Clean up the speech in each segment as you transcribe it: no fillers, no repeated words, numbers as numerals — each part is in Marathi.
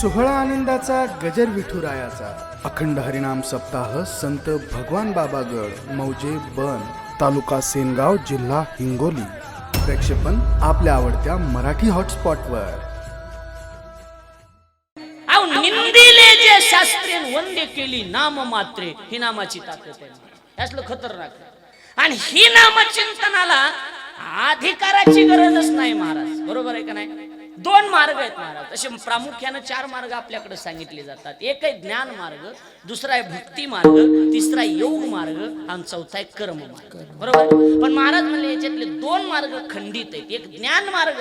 सोहळा आनंदाचा गजर विठुरायाचा अखंड हरिनाम सप्ताह संत भगवान बाबागड मौजे बन तालुका सेनगाव जिल्हा हिंगोली. प्रक्षेपण आपल्या आवडत्या मराठी हॉटस्पॉटवर. निंदिले जे शास्त्रेन वंदे केली नाम मात्रे ही नामाची ताकद आहे. असलं खतरनाक. आणि ही नामचिंतनाला अधिकाराची गरजच नाही महाराज. बरोबर आहे का नाही? दोन मार्ग आहेत महाराज. असे प्रामुख्याने चार मार्ग आपल्याकडे सांगितले जातात. एक आहे ज्ञान मार्ग, दुसरा आहे भक्ती मार्ग, तिसरा योग मार्ग आणि चौथा आहे कर्म मार्ग. बरोबर. पण महाराज म्हणले याच्यातले दोन मार्ग खंडित आहेत. एक ज्ञान मार्ग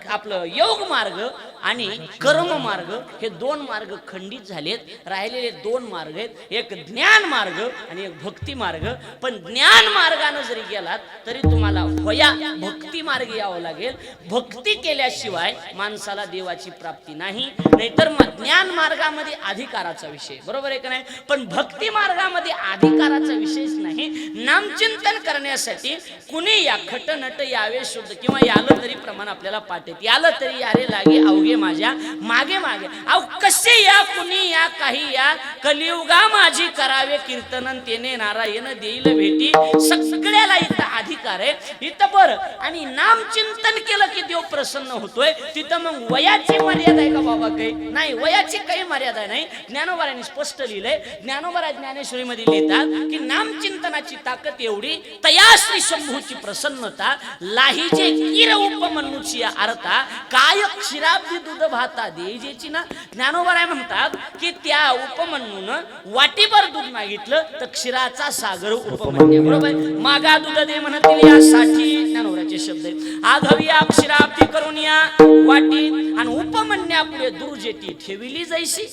आपलं योग मार्ग आणि कर्म मार्ग हे दोन मार्ग खंडित झालेत. राहिलेले दोन मार्ग आहेत, एक ज्ञान मार्ग आणि एक भक्ती मार्ग. पण ज्ञान मार्गाने जरी गेलात तरी तुम्हाला वया भक्ती मार्ग यावं लागेल. भक्ती केल्याशिवाय माणसाला देवाची प्राप्ती नाही. नाहीतर मग ज्ञान मार्गामध्ये अधिकाराचा विषय. बरोबर आहे का नाही? पण भक्ती मार्गामध्ये अधिकाराचा विषयच नाही. नामचिंतन करण्यासाठी कुणी या खटनट यावे शुद्ध किंवा यालं तरी प्रमाण आपल्याला पाठेत. यालं तरी यारे लागे अवघे माझ्या मागे मागे. अहो कसे या कुणी या काही या कलियुगा माझी करावे कीर्तन तेने नारायण देईल भेटी. सगळ्याला इथं अधिकार आहे. इथं बरं. आणि नामचिंतन केलं की देव प्रसन्न होतोय. तिथं मग वयाची मर्यादा आहे का बाबा? काही नाही. वयाची काही मर्यादा नाही. ज्ञानोबारांनी स्पष्ट लिहिलंय. ज्ञानोबा ज्ञानेश्वरी मध्ये लिहितात की नामचिंतनाची ताकद एवढी तया श्री शंभूची प्रसन्नता लाहीचे किर उपमन्यूची अर्था काय क्षीराब्दी दूध भाता देजेची ना. ज्ञानोबा म्हणतात की त्या उपमन्यूनं वाटीभर दूध मागितलं तर क्षीराचा सागर उपमन्य. बरोबर. मागा दूध दे म्हणतील यासाठी ज्ञानोबाचे शब्द आहेत. आघवी क्षीराब्दी करून या वाटी आणि उपमन्या पुढे दुर्जेटी ठेविली जैसी.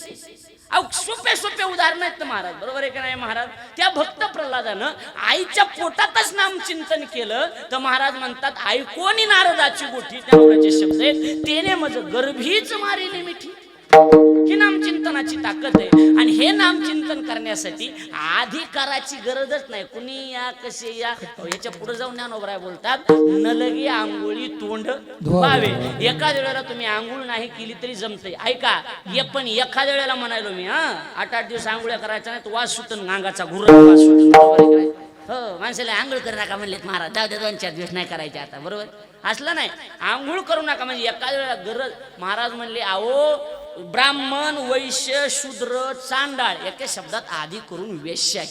सोपे सोपे उदाहरण आहेत महाराज. बरोबर आहे का नाही महाराज? त्या भक्त प्रल्हादानं आईच्या पोटातच नामचिंतन केलं तर महाराज म्हणतात ऐकोनी नारदाची गोठी. त्याचे शब्द आहेत तेने मज गर्भीच मारिली मिठी. ही नामचिंतनाची ताकद आहे. आणि हे नामचिंतन करण्यासाठी अधिकाराची गरजच नाही. कुणी या कसे या. याच्या पुढे जाऊन ज्ञानोबा बोलतात न लगे आंघोळी तोंड धुवावे. एका वेळेला तुम्ही आंघोळ नाही केली तरी जमते. ऐका पण एखाद्या वेळेला म्हणालो मी 8-8 दिवस आंघोळ्या करायचा नाही तर वास सुटन गांगाचा घुर वास सुटन. बरोबर आहे. हो माणसाला आंघोळ करू नका म्हणलेत महाराज. जाऊ दे 2-4 दिवस नाही करायचे आता. बरोबर असलं नाही. आंघोळ करू नका म्हणजे एका वेळेला गरज. महाराज म्हणले अहो ब्राह्मण वैश्य शूद्र चांडाळ एका शब्दात आधी करून वेश्या.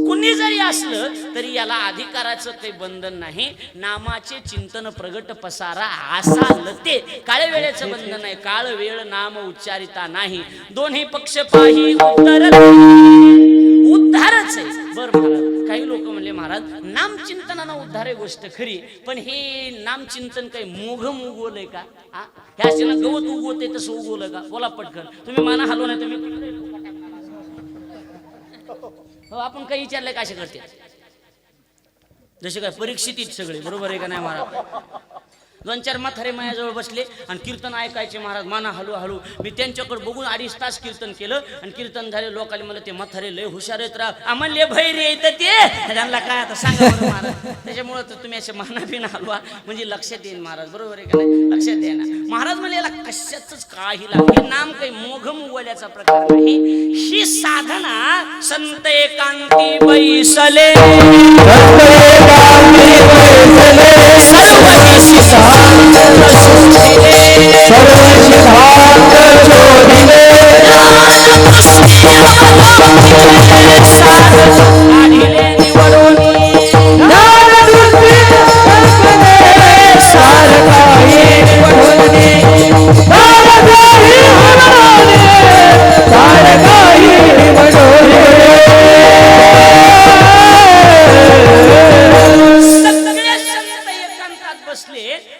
कुणी जरी असलं तरी याला अधिकाराचं काही बंधन नाही. नामाचे चिंतन प्रगट पसारा आसा लते. काळ वेळेचं बंधन नाही. काळ वेळ नाम उच्चारिता नाही. दोन्ही पक्ष पाही उद्धारच आहे. बर महाराज काही लोक म्हणले महाराज नामचिंतनानं उद्धार आहे गोष्ट खरी. पण हे नामचिंतन काही मोघ उगवलंय का? ह्या असे ना गवत उगवते तसं उगवलं का? बोला पटकन. तुम्ही माना हलव नाही तुम्ही. हो आपण काही विचारलंय का? असे करते जसे काय परीक्षित सगळे. बरोबर आहे का नाही महाराज? 2-4 म्हातारे माझ्याजवळ बसले आणि कीर्तन ऐकायचे महाराज. माना हळू हळू मी त्यांच्याकडे बघून 2.5 तास कीर्तन केलं. आणि कीर्तन झाले. लोकांनी मला ते म्हातारे लय हुशार आहेत राव. आम्हाला भैर येतं ते त्यांना काय आता सांगा बरं महाराज. त्याच्यामुळं तर तुम्ही असे माना बिना हलवा म्हणजे लक्षात येईल महाराज. बरोबर आहे का नाही? लक्षात येईल ना महाराज. म्हणजे याला कशाच काही लागले. नाम काही मोघम उगवल्याचा प्रकार नाही. ही साधना संत एकांती बैसले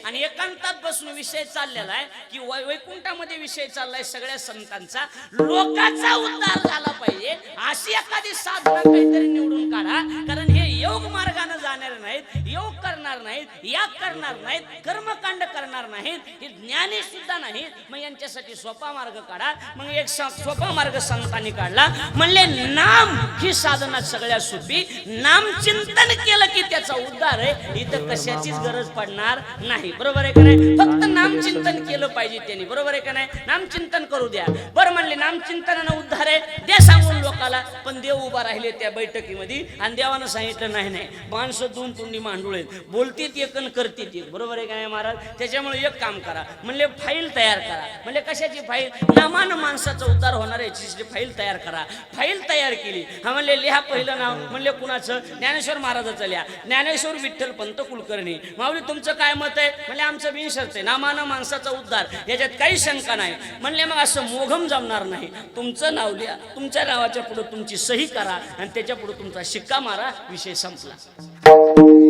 आणि एकांतात बसून विषय चाललेला आहे की वैकुंठामध्ये विषय चाललाय सगळ्या संतांचा. लोकांचा उद्धार झाला पाहिजे अशी एखादी साधना काहीतरी निवडून काढा. कारण हे योग मार्गाने जाणार नाहीत. योग करणार नाहीत, याग करणार नाहीत, कर्मकांड करणार नाहीत, हे ज्ञानी सुद्धा नाहीत, मग यांच्यासाठी सोपा मार्ग काढा. मग एक सोपा मार्ग संतांनी काढला. म्हणले नाम ही साधना सगळ्यात सोपी. नाम चिंतन केलं की त्याचा उद्धार आहे. इथं कशाचीच गरज पडणार नाही. बरोबर आहे का नाही? फक्त नाम चिंतन केलं पाहिजे त्यांनी. बरोबर आहे का नाही? नाम चिंतन करू द्या. बरं म्हणले नाम चिंतनानं उद्धार आहे द्या सांगून लोकाला. पण देव उभा राहिले त्या बैठकीमध्ये आणि देवानं सांगितलं नाही नाही, माणसं दोन तोंडी मांडूळ आहेत, बोलतीत एक आणि करतीत एक. बरोबर आहे का नाही महाराज? त्याच्यामुळे एक काम करा. म्हणले फाईल तयार करा. म्हणले कशाची फाईल? नामानं माणसाचा उद्धार होणार याची फाईल तयार करा. फाईल तयार केली. हा म्हणले लिहा पहिलं नाव. म्हणले कुणाचं? ज्ञानेश्वर महाराजाचं लिहा. ज्ञानेश्वर विठ्ठल पंत कुलकर्णी. माऊली तुमचं काय मत आहे? म्हणले आमचं बिनशर्त आहे, नामानं माणसाचा उद्धार, याच्यात काही शंका नाही. म्हणले मग असं मोघम जमणार नाही. तुमचं नाव लिहा, तुमच्या नावाच्या पुढे तुमची सही करा आणि त्याच्या पुढे तुमचा शिक्का मारा. विषय संपला.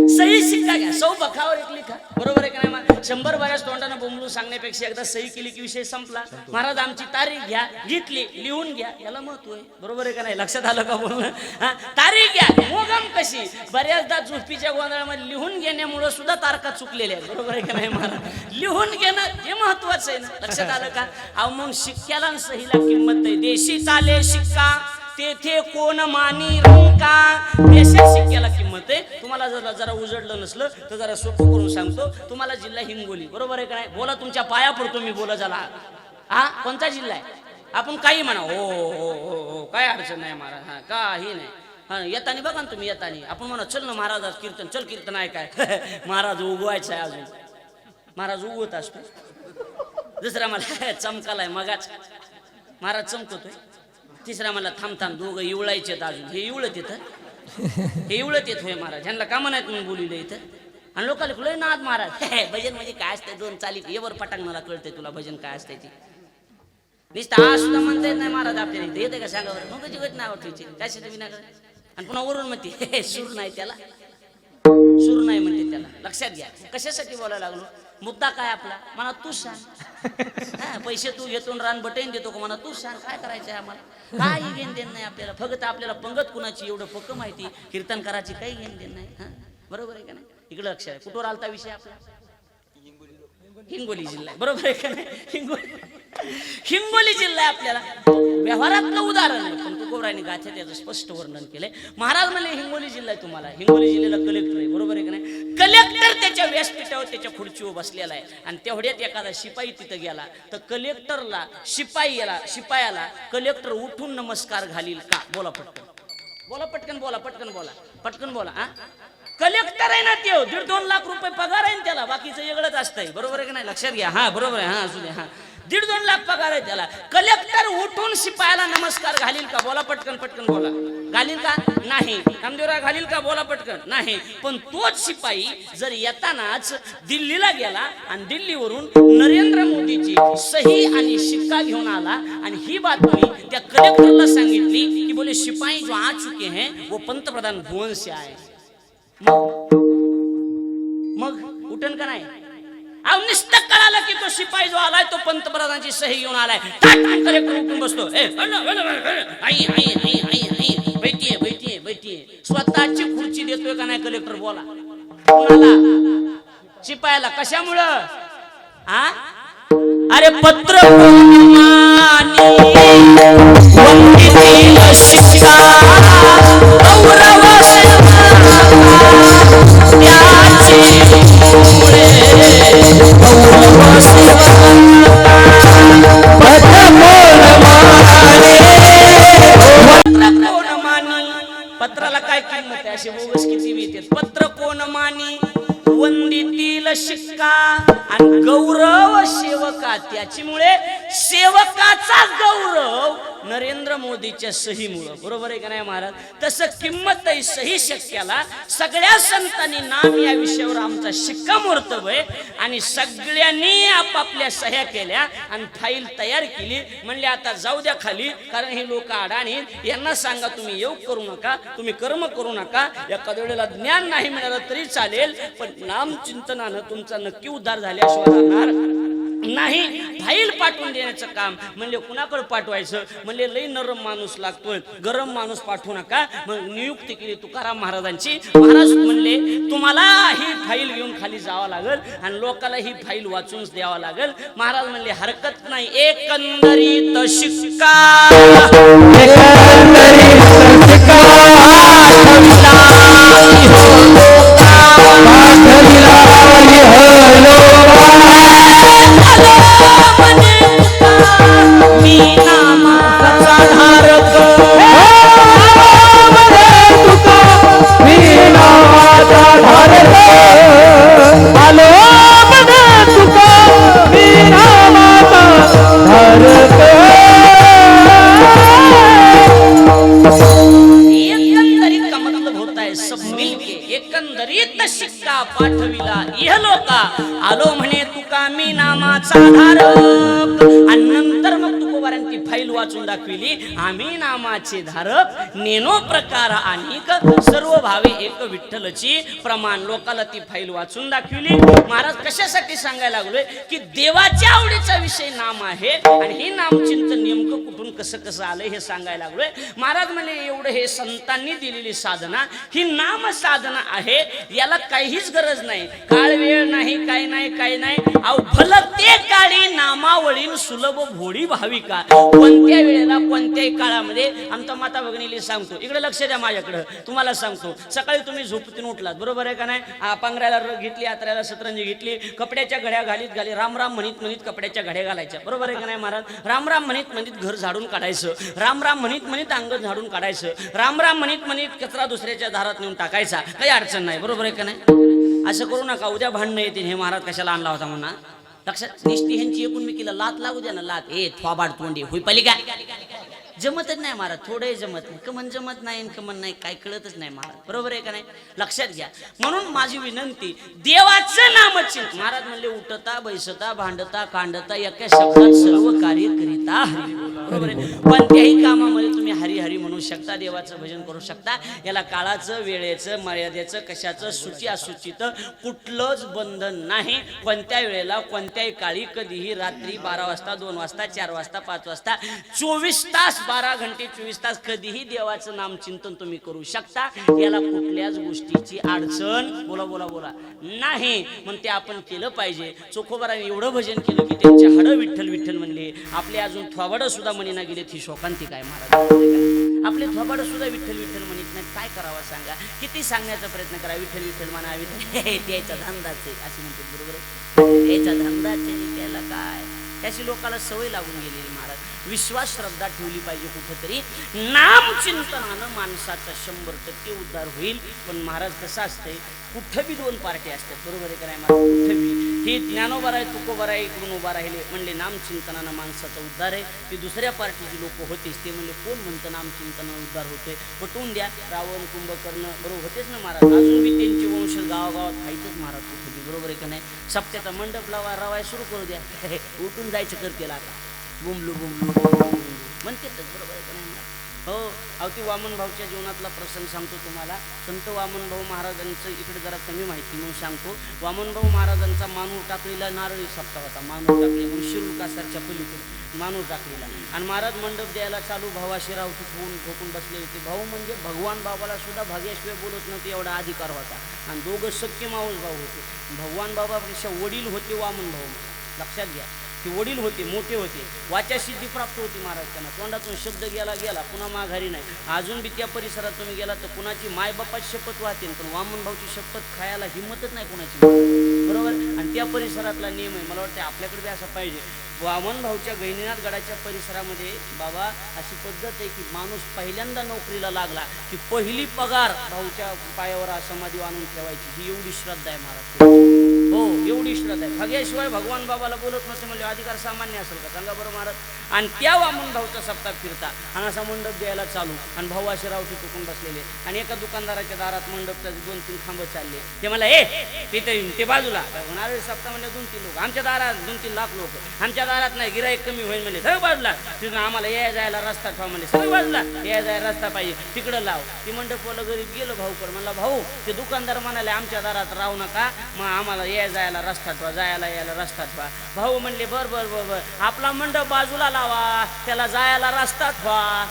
सही शिक्का घ्या. सौ बखावर एक लिखा. बरोबर आहे का नाही? 100 बऱ्याच तोंडानं बोंबलून सांगण्यापेक्षा एकदा सही केली की विषय संपला. महाराज आमची तारीख घ्या. घेतली, लिहून घ्या. याला महत्व आहे. बरोबर आहे का नाही? लक्षात आलं का बोलणं? तारीख घ्या. मोगम कशी? बऱ्याचदा झोपीच्या गोंधळामध्ये लिहून घेण्यामुळे सुद्धा तारखा चुकलेल्या आहेत. बरोबर आहे का नाही महाराज? लिहून घेणं हे महत्वाचं आहे ना. लक्षात आलं का? अहो मग शिक्क्याला आणि सहीला किंमत आहे. देशी चाले शिक्का तेथे कोण मानी रंका. देशी शिक्क्याला किंमत आहे. तुम्हाला जरा उजडलं नसलं तर जरा सोपं करून सांगतो. तुम्हाला जिल्हा हिंगोली. बरोबर आहे का नाही? बोला, तुमच्या पाया पडतो मी. बोला झाला. हा कोणता जिल्हा आहे? आपण काही म्हणा. हो हो हो हो काय अडचण नाही महाराज. हा काही नाही. हा येतानी बघा ना तुम्ही. येतानी आपण म्हणा चल ना महाराज कीर्तन. चल कीर्तन आहे काय? महाराज उगवायचं आहे अजून. महाराज उगवत असतो. दुसरा मला चमकालाय मगाच. महाराज चमकतोय. तिसरा मला थांब दोघं इवळायचे अजून. हे इवळत येतं. हे इवळत येत होय महाराज. ह्यांना का म्हणायचं म्हणून बोलिलं इथं. आणि लोकांना खुलय नाद महाराज. भजन म्हणजे काय असतं? दोन चाली एवर पटांग. मला कळतंय तुला भजन काय असते ती. नुसतं आज सुद्धा म्हणता येत नाही महाराज आपल्याला. इथे येते का सांगा बरं? मग कशी नाव ठेवायची काय शेती विना कर. आणि पुन्हा वरून म्हणते सूर नाही त्याला. सूर नाही म्हणते त्याला. लक्षात घ्या. कशासाठी बोलायला लागलो? मुद्दा काय आपला? म्हणा तू सांग. पैसे तू घेतो रान बटेन देतो का? म्हणा तू सांग काय करायचं आहे आम्हाला. काही घेण देण नाही आपल्याला. फक्त आपल्याला पंगत कुणाची एवढं पक्क माहिती. कीर्तन करायची काही घेण देण नाही. हा बरोबर आहे का नाही? इकडे लक्ष आहे. कुठवर आलता विषय आपला? हिंगोली जिल्हा आहे. बरोबर आहे का नाही? हिंगोली जिल्हा आहे आपल्याला. व्यवहारातलं उदाहरण आहे पण तुकोबरायांनी गाथ्यात त्याचं स्पष्ट वर्णन केलंय. महाराज म्हणले हिंगोली जिल्हा आहे तुम्हाला. हिंगोली जिल्ह्याला कलेक्टर आहे. बरोबर आहे का नाही? कलेक्टर त्याच्या व्यासपीठावर त्याच्या खुर्चीवर बसलेला आहे. आणि तेवढ्यात एखादा शिपाई तिथं गेला तर कलेक्टरला शिपायाला कलेक्टर उठून नमस्कार घालील का? बोला पटकन. बोला पटकन. बोला पटकन. बोला पटकन. बोला. हा कलेक्टर आहे ना ते. 1.5-2 लाख रुपये पगार आहे त्याला. बाकीचं वेगळंच असतंय. बरोबर आहे का नाही? लक्षात घ्या. हा बरोबर आहे. हा असू दे. हा 1.5-2 लाख पगार आहे त्याला. कलेक्टर उठून शिपायाला नमस्कार घालील का? बोला पटकन. पटकन बोला. घालील का? नाही. नामदेवराव घालील का? बोला पटकन. नाही. पण तोच शिपाई जर येतानाच दिल्लीला गेला आणि दिल्लीवरून नरेंद्र मोदीची सही आणि शिक्का घेऊन आला आणि ही बातमी त्या कलेक्टरला सांगितली की बोले शिपाई जो आ चुके हैं वो पंतप्रधान भुवन से आए. मग उठन का नाही? अहो नुसतं कळालं की तो शिपाई जो आलाय तो पंतप्रधानांची सही घेऊन आलाय. कलेक्टर उठून बसतो. बैठीये. स्वतःची खुर्ची देतोय का नाही कलेक्टर? बोला. कुणाला? शिपायाला. कशामुळं? हा अरे पत्र पत्राला काय किंमत आहे? असे बोगस किती येतात. पत्र कोण मानी वंदितील शिक्का आणि गौरव सेवका. त्याच्यामुळे सेवकाचा गौरव नरेंद्र मोदीच्या सहीमुळे. बरोबर आहे का नाही महाराज? तसं किंमत आहे सही शिक्क्याला. सगळ्या संतांनी नाम या विषयावर आमचा शिक्कामोर्तब आहे आणि सगळ्यांनी आपापल्या सह्या केल्या आणि फाईल तयार केली. म्हणले आता जाऊ द्या खाली, कारण हे लोक अडाणी. यांना सांगा तुम्ही योग करू नका, तुम्ही कर्म करू नका. एखाद्या वेळेला ज्ञान नाही मिळालं तरी चालेल पण नाम चिंतनानं तुमचा नक्की उद्धार झाल्याशिवाय राहणार नाही फाईल पाठवून देण्याचं काम. म्हणले कुणाकडे पाठवायचं? म्हणले लई नरम माणूस लागतोय, गरम माणूस पाठवू नका. मग नियुक्ती केली तुकाराम महाराजांची. महाराज म्हणले तुम्हाला ही फाईल घेऊन खाली जावं लागेल आणि लोकांना ही फाईल वाचून द्यावं लागेल. महाराज म्हणले हरकत नाही. एकंदरीत शिक्का मी नामाचा धारक, मी नामाचा धारक, आलो बघ तुका मी नामाचा धारक. एकंदरीत का मतलब होता है सब मिलके. एकंदरीत शिक्का पाठविला इहलोका, आलो म्हणे तुका मी नामाचा धारक. आणि नंतर मग तुकोबारांची फाईल वाचून दाखविली. आम्ही नामाचे धारक, नेनो प्रकार अनेक, सर्व भावे एक विठ्ठलची प्रमाण. लोकाला ती फाईल वाचून दाखविली. महाराज कशासाठी सांगायला लागलोय की देवाच्या आवडीचा विषय नाम आहे आणि हे नामचिंतन नेमकं कुठून कसं कसं आलं हे सांगायला लागलोय. महाराज म्हणे एवढं हे संतांनी दिलेली साधना ही नाम साधना आहे. याला काहीच गरज नाही, काळ वेळ नाही, काय नाही, काय नाही. अहो भलं ते काळी नामावळीन सुलभ भोडी भाविका. कोणत्या वेळेला कोणत्याही काळामध्ये आमचा माता भगिनीला सांगतो, इकडे लक्ष द्या माझ्याकडे, तुम्हाला सांगतो. सकाळी तुम्ही झोपेतून उठलात बरोबर आहे का नाही? पांघरायला घेतली, आतऱ्याला सतरंजी घेतली, कपड्याच्या घड्या घालीत राम राम म्हणीत म्हणीत कपड्याच्या घड्या घालायच्या बरोबर आहे का नाही महाराज? राम राम म्हणीत म्हणीत घर झाडून काढायचं, राम राम म्हणीत म्हणीत अंग झाडून काढायचं, राम राम म्हणीत म्हणीत कचरा दुसऱ्याच्या दारात नेऊन टाकायचा. काही अडचण नाही बरोबर आहे का नाही? असं करू नका, उद्या भांडणं येतील. हे महाराज कशाला आणला होता म्हणा लक्षात. निष्ठी ह्यांची एकूण मी केलं लात लागू द्या ना, लात ए थोबाड तोंडी हुई पाली काय जमतच नाही महाराज, थोडे जमत नाही, कमन जमत नाही, कमन नाही, काय कळतच नाही महाराज बरोबर आहे का नाही? लक्षात घ्या. म्हणून माझी विनंती, देवाचं नामचिंतन. महाराज म्हणले उठता बैसता भांडता कांडता एका शब्दात सर्व कार्य करिता हरी बरोबर आहे. कोणत्याही कामामध्ये तुम्ही हरी हरी म्हणू शकता, देवाचं भजन करू शकता. याला काळाचं, वेळेचं, मर्यादेचं, कशाचं, सूची असूचित कुठलंच बंधन नाही. कोणत्या वेळेला कोणत्याही काळी कधीही रात्री 12 वाजता 2 वाजता 4 वाजता 5 वाजता 24 तास 12 घंटे 24 तास कधीही देवाचं नामचिंतन तुम्ही करू शकता. याला कुठल्याच गोष्टीची अडचण बोला बोला बोला नाही. मग ते आपण केलं पाहिजे. चोखोबाराने एवढं भजन केलं की त्यांच्या हाडं विठ्ठल विठ्ठल म्हणले. आपले अजून थोबाडं सुद्धा म्हणीना गेले ती शोकांती काय महाराज? आपले थोबाडं सुद्धा विठ्ठल विठ्ठल म्हणत नाही. काय करावं सांगा? किती सांगण्याचा प्रयत्न करा, विठ्ठल विठ्ठल म्हणा, त्याचा धंदाच आहे असे म्हणते बरोबर आहे. त्याचा धंदाच आहे, त्याला काय, त्याची लोकांना सवय लागून गेलेली महाराज. विश्वास श्रद्धा ठेवली पाहिजे कुठेतरी. नामचिंतनानं माणसाचा 100% उद्धार होईल. पण महाराज कसं असतंय, कुठं बी 2 पार्टी असतात बरोबर आहे का नाही महाराज? कुठं बी ही ज्ञानोबा आहे तुकोबा आहे इकडून उभा राहिले म्हणले नामचिंतनानं माणसाचा उद्धार आहे. ती दुसऱ्या पार्टीची लोक होतीच. ते म्हणले कोण म्हणतं नामचिंतनानं उद्धार होतोय? पटवून द्या. रावण कुंभकर्ण बरोबर होतेच ना महाराज. अजून बी त्यांची वंश गावागावात खायचंच महाराज कुठे बी बरोबर आहे का नाही? सप्त्याचा मंडप लावा, रवाय सुरू करू द्या. उठून जायचं करतील आता बुमलू बुमलू म्हणतेच बरोबर आहे का नाही? हो. अवती वामन भाऊच्या जीवनातला प्रसंग सांगतो तुम्हाला. संत वामन भाऊ महाराजांचं इकडे जरा कमी माहिती म्हणून सांगतो. वामन भाऊ महाराजांचा मानूर टाकळीला नारळी सप्ताह होता. मानूर टाकळी म्हणून शिरूर कासारच्या पलीकडे मानूर टाकळीला. आणि महाराज मंडप द्यायला चालू, भावाशी राव ठोकून बसले होते. भाऊ म्हणजे भगवान बाबाला सुद्धा भाग्याशिवाय बोलत नव्हते एवढा अधिकार होता. आणि दोघं सख्खे मावस भाऊ होते. भगवान बाबापेक्षा वडील होते वामन भाऊ. लक्षात घ्या, ते वडील होते, मोठे होते. वाचासिद्धी प्राप्त होती महाराज त्यांना. तोंडातून शब्द गेला पुन्हा माघारी नाही. अजून बी त्या परिसरात तुम्ही गेला तर कुणाची मायबापाची शपथ वाहते, पण वामन भाऊची शपथ खायला हिंमतच नाही कुणाची बरोबर. आणि त्या परिसरातला नियम आहे. मला वाटतं आपल्याकडे बी असं पाहिजे. वामन भाऊच्या गहिनीनाथ गडाच्या परिसरामध्ये बाबा अशी पद्धत आहे की माणूस पहिल्यांदा नोकरीला लागला की पहिली पगार भाऊच्या पायावर समाधी आणून ठेवायची. ही एवढी श्रद्धा आहे महाराज. हो, एवढी श्रद्धा आहे. भाग्याशिवाय भगवान बाबाला बोलत नसते म्हणजे अधिकार सामान्य असेल का सांगा बरं महाराज? आणि त्या वामन भाऊचा सप्ताह फिरता आणि असा मंडप द्यायला चालू आणि भाऊ असे रावटी चुकून बसलेले. आणि एका दुकानदाराच्या दारात मंडपचा 2-3 खांब चालले. ते मला तिथे ते बाजूला होणारे सप्ताह म्हणजे 2-3 लोक. आमच्या दारात 2-3 लाख लोक. आमच्या दारात नाही, गिराईक कमी होईल म्हणजे सगळं बाजूला. तिथून आम्हाला या जायला रस्ता ठेवा म्हणजे सगळं बाजूला. या जायला रस्ता पाहिजे, तिकडं लाव. ती मंडपवाला गरीब गेलं भाऊकर. म्हणला भाऊ, ते दुकानदार म्हणाले आमच्या दारात राहू नका, मग आम्हाला या जायला रस्ता ठेवा, जायला यायला रस्ता ठेवा. भाऊ म्हणले बर बर बर बर, आपला मंडप बाजूला लावा, त्याला जायला रस्ता ठेवा.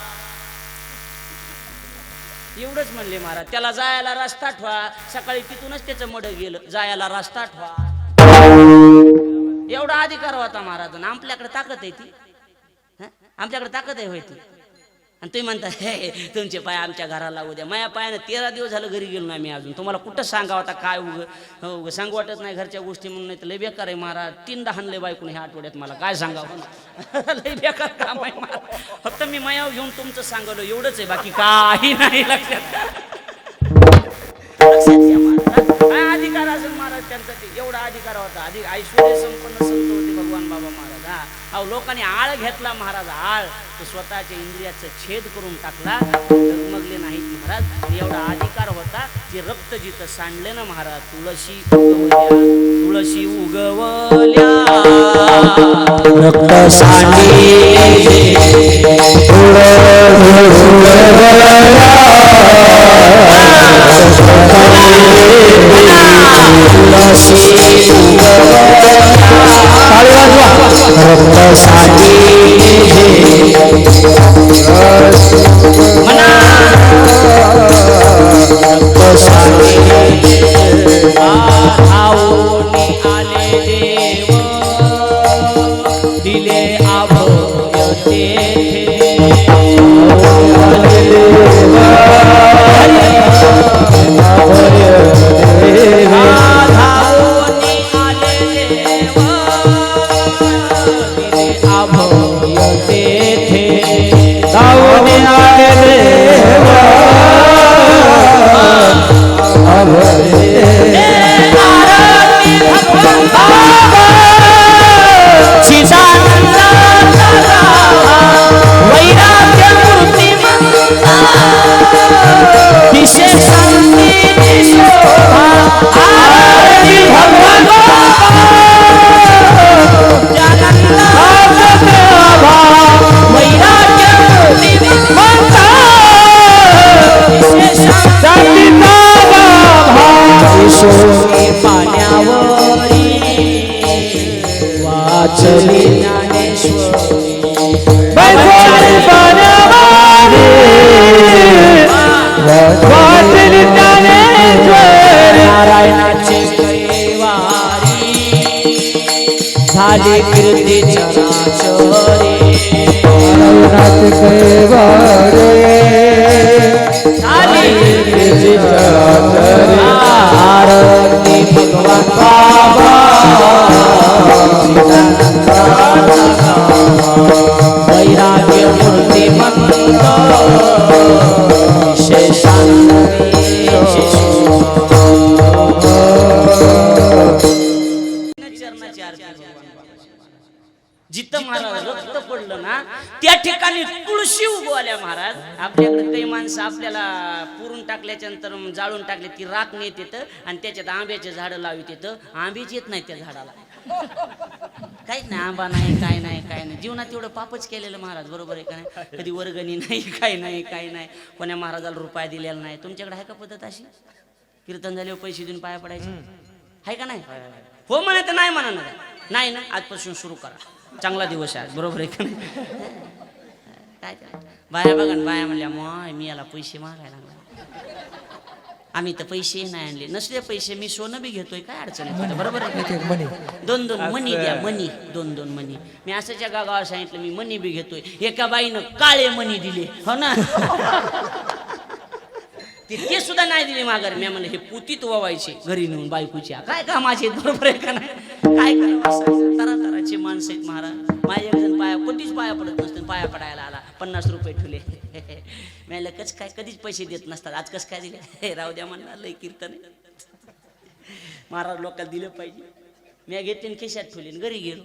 एवढंच म्हणले महाराज, त्याला जायला रस्ता ठेवा. सकाळी तिथूनच त्याचं मड गेलं, जायला रस्ता ठेवा. एवढा अधिकार होता महाराज. आपल्याकडे ताकद आहे ती, आमच्याकडे ताकद आहे होय ती. आणि तुम्ही म्हणता हे तुमचे पाय आमच्या घराला उद्या. माझ्या पायानं 13 दिवस झालं घरी गेलो नाही मी अजून. तुम्हाला कुठं सांगावं आता काय उग सांगू वाटत नाही घरच्या गोष्टी म्हणून. नाही तर लय बेकार आहे महाराज. 3दा हाणले बायकून ह्या आठवड्यात. मला काय सांगावं लय बेकार काम आहे महाराज. फक्त मी मायाव घेऊन तुमचं सांगलो एवढंच आहे, बाकी काही नाही. लक्षात घ्या महाराज, काय अधिकार असेल महाराज त्यांचा. ते एवढा अधिकार होता. अधिक ऐश्वर्य संपन्न संत होते भगवान बाबा महाराज. अहो लोकांनी आळ घेतला महाराज, आळ. तो स्वतःच्या इंद्रियाचं छेद करून टाकला, डगमगले नाहीत महाराज. एवढा अधिकार होता. जे रक्त जिथं सांडले ना महाराज, तुळशी उगवल्या, तुळशी उगवल्या, रक्त सांडले, आले देव दिले अभय तेथे. नारायणाचे कैवारी झाली कीर्ती चराचरी. नारायणाचे कैवारी झाली कीर्ती चराचरी. आरती भगवान बाबा वैराग्य मूर्ती मंत जिथं महाराज रक्त पडलं ना त्या ठिकाणी तुळशी उगवल्या महाराज. आपल्याकडे काही माणसं आपल्याला पुरून टाकल्याच्या नंतर जाळून टाकले की राख नेत येतं आणि त्याच्यात आंब्याचे झाडं लावित येतं. आंबेच येत नाही त्या झाडाला, काहीच नाही, आंबा नाही, काय नाही, काय नाही. जीवनात एवढं पापच केलेलं महाराज, बरोबर आहे का नाही. कधी वर्गणी नाही, काय नाही, काय नाही. कोण्या महाराजाला रुपया दिलेला नाही. तुमच्याकडे आहे का पद्धत अशी? कीर्तन झाल्यावर पैसे देऊन पाया पडायचे आहे का नाही? हो म्हणा तर नाही म्हणा नाही ना. आजपासून सुरू करा, चांगला दिवस आहे, बरोबर आहे का नाही. काय बाया बघा ना, बाया म्हणल्या मग मी याला पैसे मागायला लागला. आम्ही तर पैसे नाही आणले. नसले पैसे मी सोनं बी घेतोय, काय अडचण आहे, बरोबर आहे. 2-2 मनी द्या, मनी 2-2 मनी. मी असंच्या गावावर सांगितलं मी मनी बी घेतोय. एका बाईनं काळे मनी दिले, हो ना. ते सुद्धा नाही दिले माघार. मी म्हणलं हे पुतीत ववायचे घरी नेऊन बायकोच्या, काय कामाचे, बरोबर आहे का नाही. काय करावं, तरातराचे माणसं आहेत महाराज. माझ्या एक जण पाया कधीच पाया पडत नसतं, पाया पडायला आला 50 रुपये ठेवले. मी कच काय कधीच पैसे देत नसतात, आज कसं काय दिले. राहू द्या म्हणलं, लय कीर्तन महाराज लोकांना दिलं पाहिजे. मी घेतले खिशात ठेवले घरी गेलो.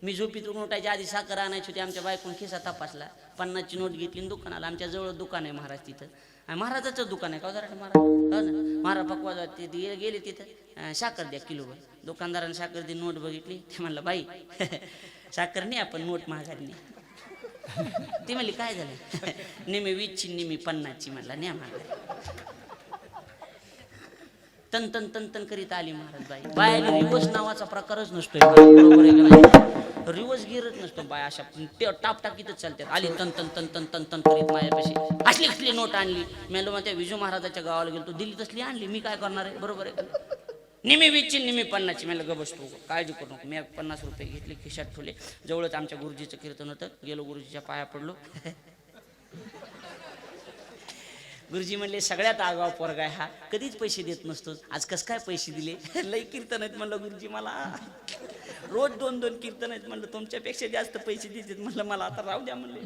मी झोपीतून उठायच्या आधी साखर आणायची होती. आमच्या बायकोन खिसा तपासला, 50ची नोट घेतली दुकानाला. आमच्या जवळ दुकान आहे महाराज तिथं, आणि महाराजाचं दुकान आहे. का महाराज हो ना, महाराज पकवा ते गेले तिथं, साखर द्या किलोवर. दुकानदाराने साखर दी नोट बघितली. ते म्हणलं बाई साखर नाही, आपण नोट महागारी नाही. ती म्हणली काय झालं. नेहमी 20ची नेहमी 50ची. म्हणला न्या महाराज. तन तन तन तन करीत आली महाराज बाई. बायाला रिवर्स नावाचा प्रकारच नसतोय बरोबर आहे का नाही? रिवर्स गिरत नसतो बाय, अशा टाप टाकीतच चालतात. आली तन तन तन तन तन तन करीत माझ्यापाशी. असली कसली नोट आणली. मेलो मग त्या विजू महाराजाच्या गावाला गेलो, दिल्ली तसली आणली. मी काय करणार आहे बरोबर आहे का? निमी 20ची निमी 50ची. मला ग बसतो, काळजी करू नको. मी 50 रुपये घेतले, खिशात ठेवले. जवळच आमच्या गुरुजीचं कीर्तन होतं. गेलो गुरुजीच्या पाया पडलो. गुरुजी म्हणले सगळ्यात आगाव पोरगा आहे हा, कधीच पैसे देत नसतो, आज कस काय पैसे दिले? लई कीर्तन आहेत म्हणलं गुरुजी मला, रोज 2-2 कीर्तन आहेत म्हणलं, तुमच्यापेक्षा जास्त पैसे देतात म्हणलं, मला आता राहू द्या म्हणले.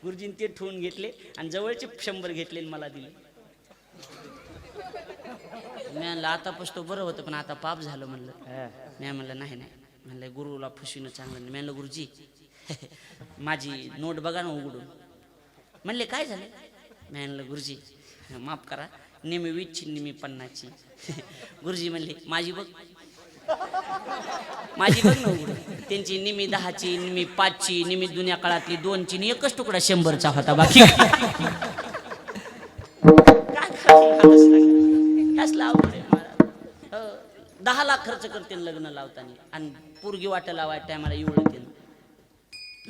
गुरुजीने ते ठेवून घेतले आणि जवळचे 100 घेतले आणि मला दिले. मी म्हणलं आता पसतो बरं होतं, पण आता पाप झालं म्हणलं. मी म्हणलं नाही नाही म्हणलं, गुरुला फसविणं चांगलं नाही. मी म्हणलं गुरुजी माझी नोट बघा ना उघडून. म्हणले काय झालं? मी म्हणलं गुरुजी माफ करा, नेहमी 20ची नेहमी 50ची. गुरुजी म्हणले माझी बघ, माझी बघ ना उघडून. त्यांची नेहमी 10ची, नेहमी 5ची, नेहमी जुन्या काळातली 2ची आणि एकच तुकडा 100चा होता बाकी. काय कसला अवघड आहे महाराज. 10 लाख खर्च करते लग्न लावताना आणि पोरगी वाटा लावाय टायमाला एवढं केलं.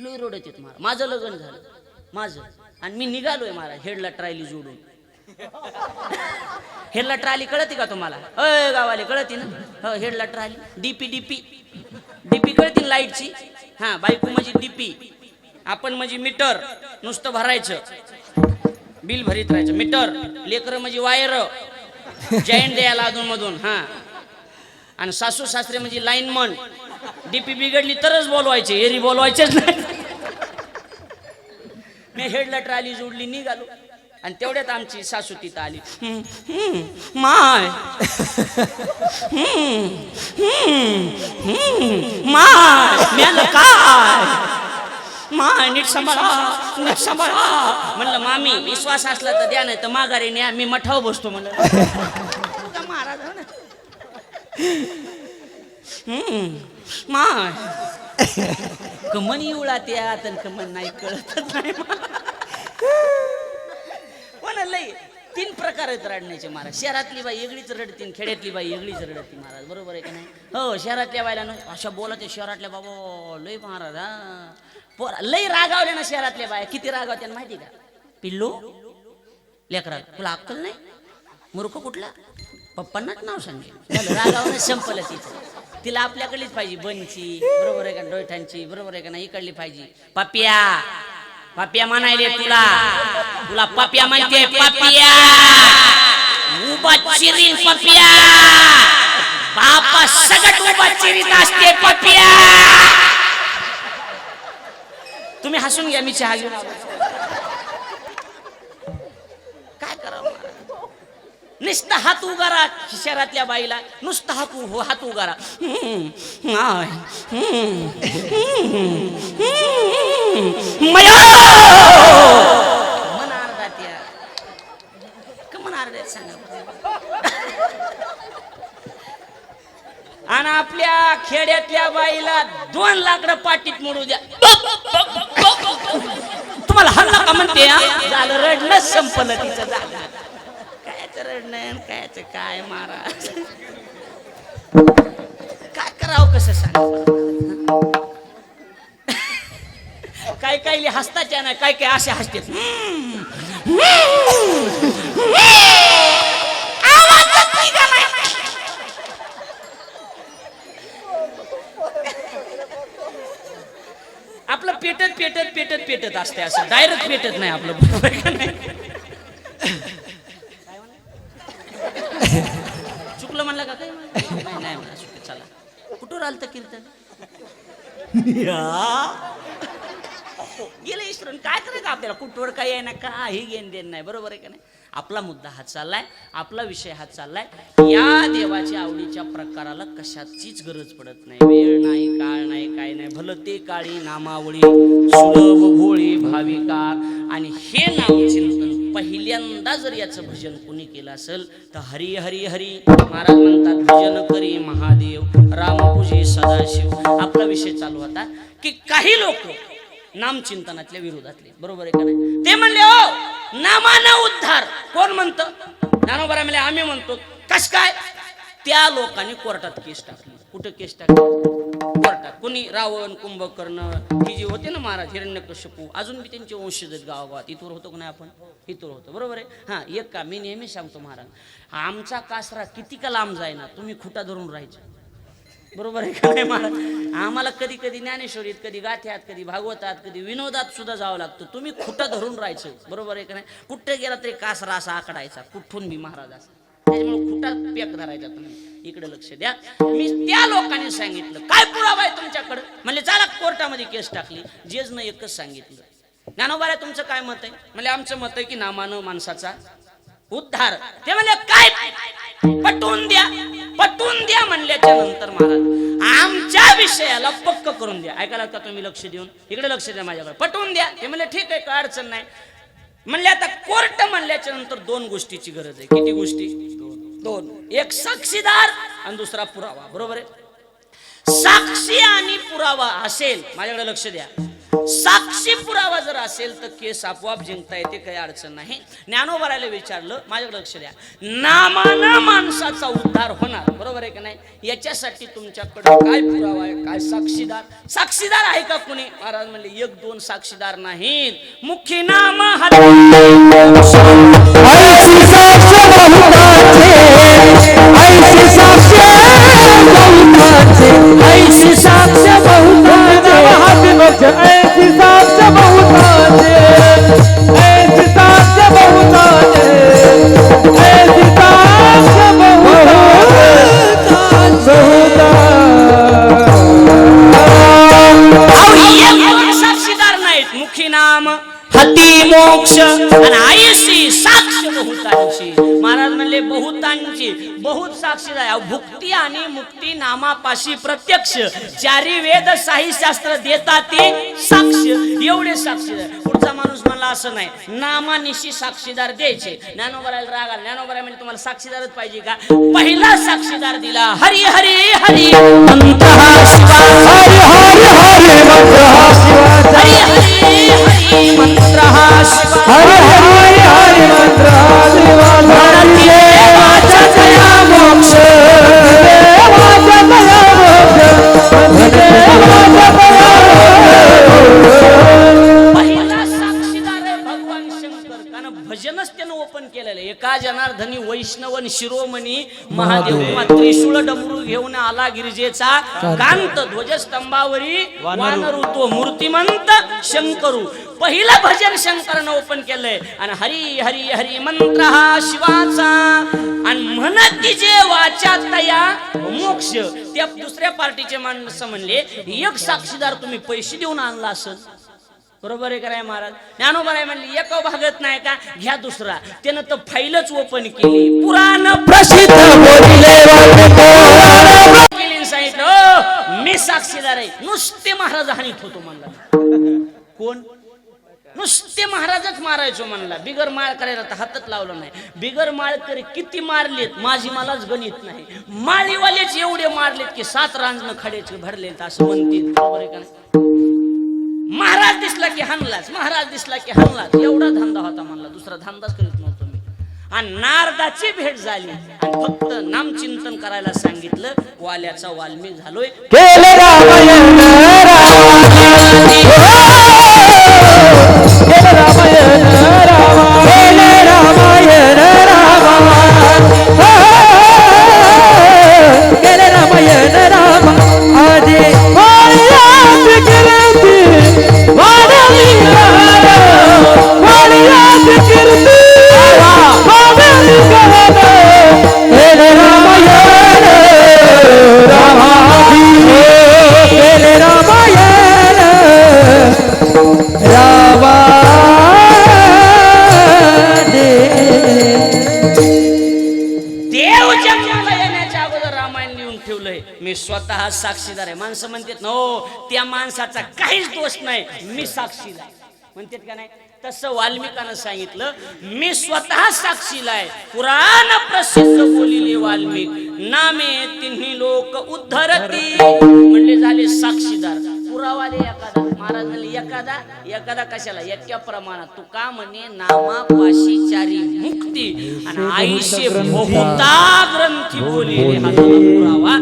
लई रोडत येत महाराज. माझं लग्न झालं माझं आणि मी निघालोय महाराज हेडला ट्रायली जोडून. हेडला ट्रायली कळती का तुम्हाला? अय गावाले कळती ना? हो हेडला ट्रायली. डीपी डीपी डीपी कळती लाईटची. हा बायको म्हणजे डीपी, आपण म्हणजे मीटर, नुसतं भरायचं बिल भरीत राहायचं. मीटर लेकर म्हणजे वायर, जॉईंट द्यायला अधून मधून. हा आणि सासू सासरे म्हणजे लाईनमन. डीपी बिघडली तरच बोलवायचे, एरी बोलवायचेच नाही. मी हेडला ट्रायली जोडली निघालो आणि तेवढ्यात आमची सासू तिथं आली. माय माय म्याला काय माय नीट सांभाळा नीट सांभाळा. म्हणलं मामी विश्वास असला तर द्या, नाही तर माघारी न्या, मी मठावर बसतो म्हणलं. महाराज माय कमन येवळा त्यात आणि कमन नाही कळतच नाही. लई 3 प्रकार आहेत रडण्याचे महाराज. शहरातली बाई वेगळीच रडती, खेड्यातली बाई वेगळीच रडती महाराज, बरोबर आहे का नाही? हो शहरातल्या बाईला ना अशा बोलत, शहरातल्या बाबा लई महाराज. हा पोरा लई रागावल्या ना शहरातल्या बाया. किती रागावत्या माहिती का? पिल्लो लेकरा तुला अक्कल नाही, मूर्ख कुठला, पप्पांनाच नाव सांगेल. रागावणं संपलं तिचं. तिला आपल्याकडलीच पाहिजे बनची, बरोबर आहे का, डोयठांची, बरोबर आहे का नाही, इकडली पाहिजे. पप्या पप्या म्हणायले तुला, तुला पप्या म्हणते. पप्या उभा चिरीन पप्या, बापा सगट उभा चिरीत असते पप्या. तुम्ही हसून घ्या, मी चहा घेऊन काय करावं. नुसतं हात उगारा शहरातल्या बाईला, नुसतं हात उगारा. आणि आपल्या खेड्यातल्या बाईला 2 लाकडं पाटीत मोडू द्या, तुम्हाला हल्ला का म्हणते. झालं रडणं संपलं तिचं. झालं कायचं रडणं कायचं काय महाराज. काय करावं कसं सांग. काय काय हसताच्या ना, काय काय असे हसते. आपलं पेटत पेटत पेटत पेटत असते, असं डायरेक्ट पेटत नाही आपलं, बरोबर का नाही? चुकलं म्हणलं का काय? नाही म्हणा चुकलं. चला कुठं आलं तर कीर्तन गेलं ईश्वरून. काय करायचं आपल्याला, कुठवर काय आहे ना, काही घेण देण नाही, बरोबर आहे का नाही? आपला मुद्दा हा चाललाय, आपला विषय हा चाललाय. या देवाच्या आवडीच्या प्रकाराला कशाचीच गरज पडत नाही. वेळ नाही, काळ नाही, काय नाही. भलं ते काळी नामावळी सुलभ भोळी भाविका. आणि हे नामचिंतन पहिल्यांदा जर याचं भजन कोणी केलं असेल तर हरी हरी हरी महाराज म्हणतात, भजन करी महादेव रामपूजे सदाशिव. आपला विषय चालू होता की काही लोक नामचिंतनातल्या विरोधातले, बरोबर आहे का नाही? ते म्हणले हो नामानं उद्धार. कोण म्हणतं? ज्ञानोबा म्हणले आम्ही म्हणतो. कस काय? त्या लोकांनी कोर्टात केस टाकली. कुठं केस टाकली? कोर्टात. कोणी? रावण, कुंभकर्ण, ही जी होते ना महाराज, हिरण्यकश्यपू, अजून बी त्यांचे वंशज आहेत गावागावात. इथवर होतो का नाही आपण? इथवर होतो, बरोबर आहे. हा, एक का मी नेहमी सांगतो महाराज, आमचा कासरा किती का लांब जाईना, तुम्ही खुटा धरून राहायचं, बरोबर आहे का नाही महाराज? आम्हाला कधी कधी ज्ञानेश्वरीत, कधी गाथ्यात, कधी भागवतात, कधी विनोदात सुद्धा जावं लागतं. तुम्ही खुटा धरून राहायचं, बरोबर आहे का नाही? कुठे गेला तरी कासरा असा आकडायचा, कुठून बी महाराज असा. त्याच्यामुळे खुटा पॅक धरायचा. तुम्ही इकडे लक्ष द्या. मी त्या लोकांनी सांगितलं, काय पुरावा आहे तुमच्याकडे? म्हणजे चला कोर्टामध्ये केस टाकली. जजनं एकच सांगितलं, ज्ञानोबा तुमचं काय मत आहे? म्हणजे आमचं मत आहे की नामानं माणसाचा उद्धार. ते म्हणजे काय? पटवून द्या. पटवून द्या म्हणल्याच्या नंतर महाराज आमच्या विषयाला पक्क करून द्या. ऐकायला का तुम्ही? लक्ष देऊन इकडे लक्ष द्या माझ्याकडे. पटवून द्या. ते म्हणले ठीक आहे, काय अडचण नाही. म्हणले आता कोर्ट म्हणल्याच्या नंतर दोन गोष्टीची गरज आहे. किती गोष्टी? दोन. एक साक्षीदार आणि दुसरा पुरावा, बरोबर आहे. साक्षी आणि पुरावा असेल, माझ्याकडे लक्ष द्या, साक्षी पुरावा जर असेल तर केस आपोआप जिंकता येते, काही अडचण नाही. ज्ञानोबारायला विचारलं, माझ्याकडे लक्ष द्या, नामानं माणसाचा उद्धार होणार, बरोबर आहे का नाही? याच्यासाठी तुमच्याकडे काय पुरावा आहे, काय साक्षीदार? साक्षीदार आहे का कोणी? महाराज म्हणले एक दोन साक्षीदार नाहीत, मुखी नाम ऐसी साक्ष बहुताचे, ऐसी साक्ष बहुताचे, ऐसी साक्ष बहुताचे, ऐसी साक्ष बहुताचे. साक्षीदार नाहीत, मुखी नाम हती मोक्ष आणि ऐशी साक्ष बहुतांची. महाराज म्हणले बहुतांची, बहुत साक्षीदार आहे. भुक्ती आणि मुक्ती नामापाशी प्रत्यक्ष, चारी वेद साही शास्त्र देतात ते साक्ष. एवढे साक्षीदार. पुढचा माणूस म्हणला असं नाही, नामानिशी साक्षीदार द्यायचे. ज्ञानोबारायला राग आला. ज्ञानोबाराय म्हणजे तुम्हाला साक्षीदारच पाहिजे का? पहिला साक्षीदार दिला हरी हरी हरी मंत्र शिवा, हरी हरी हरी मंत्र शिवा, हरी हरी हरी मंत्र शिवा, हरी हरी हरी मंत्र शिवा. देवाचा दया मोक्ष, देवाचा दया मोक्ष, देवाचा दया. पहिला साक्षीदार आहे भगवान शंकर. कारण भजनच त्यानं ओपन केलेलं. एका जनार्दनी वैष्णवन शिरोमणी महादेव त्रिशूळ डमरू घेऊन आला गिरिजेचा कांत, ध्वजस्तंभावरी वानरू तो मूर्तिमंत शंकरू. पहिलं भजन शंकरानं ओपन केलंय. आणि हरी हरी हरी मंत्र हा शिवाचा. आणि म्हणत की जे वाचा तया मोक्ष. त्या दुसऱ्या पार्टीचे माणसं म्हणले एक साक्षीदार तुम्ही पैसे देऊन आणला असेल, बरोबर आहे का नाही महाराज? ज्ञानोबाराय म्हणली एक भागत नाही का, घ्या दुसरा. त्यानं तर फाईलच ओपन केली, पुराण प्रसिद्ध सांगितलं मी साक्षीदार आहे. नुसते महाराज हानीत होतो म्हणला. कोण? नुसते महाराजच मारायचो म्हणला. बिगर माळ करायला तर हातच लावलं नाही. बिगर माळ करे किती मारलेत माझी मलाच गणित नाही. माळीवालेच एवढे मारलेत की 7 रांजण खड्याचे भरलेत असं म्हणतील, बरोबर आहे का नाही? महाराज दिसला की हाणलाच, महाराज दिसला की हाणलाच. एवढा धंदा होता म्हणला, दुसरा धंदाच करीत नव्हतो मी. आणि नारदाची भेट झाली आणि फक्त नामचिंतन करायला सांगितलं. वाल्याचा वाल्मी झालोय. केले रामायण केले रामायण केले रामायण केले रामायण रामा. आधी वाड्यात कीर्ती वाढली, वाड्यात कीर्ती वाढली केले रामायण रामाधी. केले रामायण रामा देव जन्माला येण्याच्या अगोदर रामायण लिहून ठेवलंय. मी स्वतः साक्षीदार आहे. माणसं म्हणतात no, त्या माणसाचा काहीच दोष नाही, मी साक्षीदार म्हणतात का नाही? तसं वाल्मिकानं सांगितलं मी स्वतः साक्षीला आहे. पुराण प्रसिद्ध बोलिले वाल्मिक नामे तिन्ही लोक उद्धरती. म्हणले झाले साक्षीदार. पुरावा दे एखादा. महाराज म्हणले एखादा कशाला, इतक्या प्रमाणात तू का म्हणे नामापाशी चारी मुक्ती आणि आईशे बहुता ग्रंथी बोली. हा पुरावा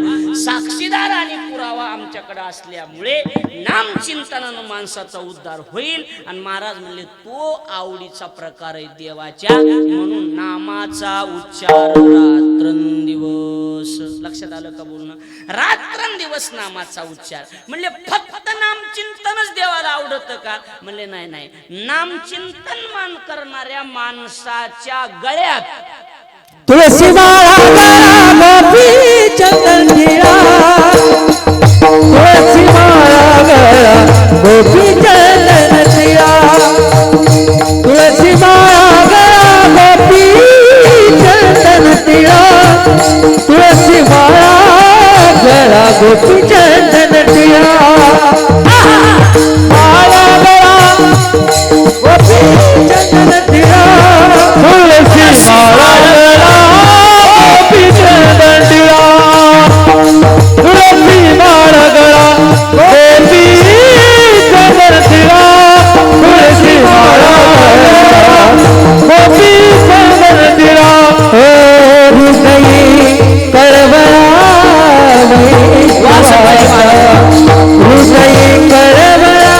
साक्षीदार आणि पुरावा आमच्याकडे असल्यामुळे नाम चिंतनानं माणसाचा उद्धार होईल. आणि महाराज म्हणले तो आवडीचा प्रकार आहे देवाच्या, म्हणून नामाचा उच्चार रात्रंदिवस. लक्षात आलं का बोलणं? रात्रंदिवस नामाचा उच्चार. म्हणले फक्त नाम चिंतनच देवाला आवडतं का? म्हणले नाही, नाम चिंतन मान करणाऱ्या माणसाच्या गळ्यात तुळसी माळा गोपी चंदन टिळा, तुळसी माळा गळा गोपी चंदन टिळा, तुळसी माळा गळा गोपी चंदन टिळा, तुळसी माळा गळा गोपी चंदन टिळा, माळा गळा गोपी चंदन टिळा, तुळसी माळा गळा गोपी चंदन टिळा, तुळसी माळा गळा गोपी चंदन टिळा, तुळसी माळा गळा गोपी चंदन टिळा. हृदयी कळवळा हृदयी कळवळा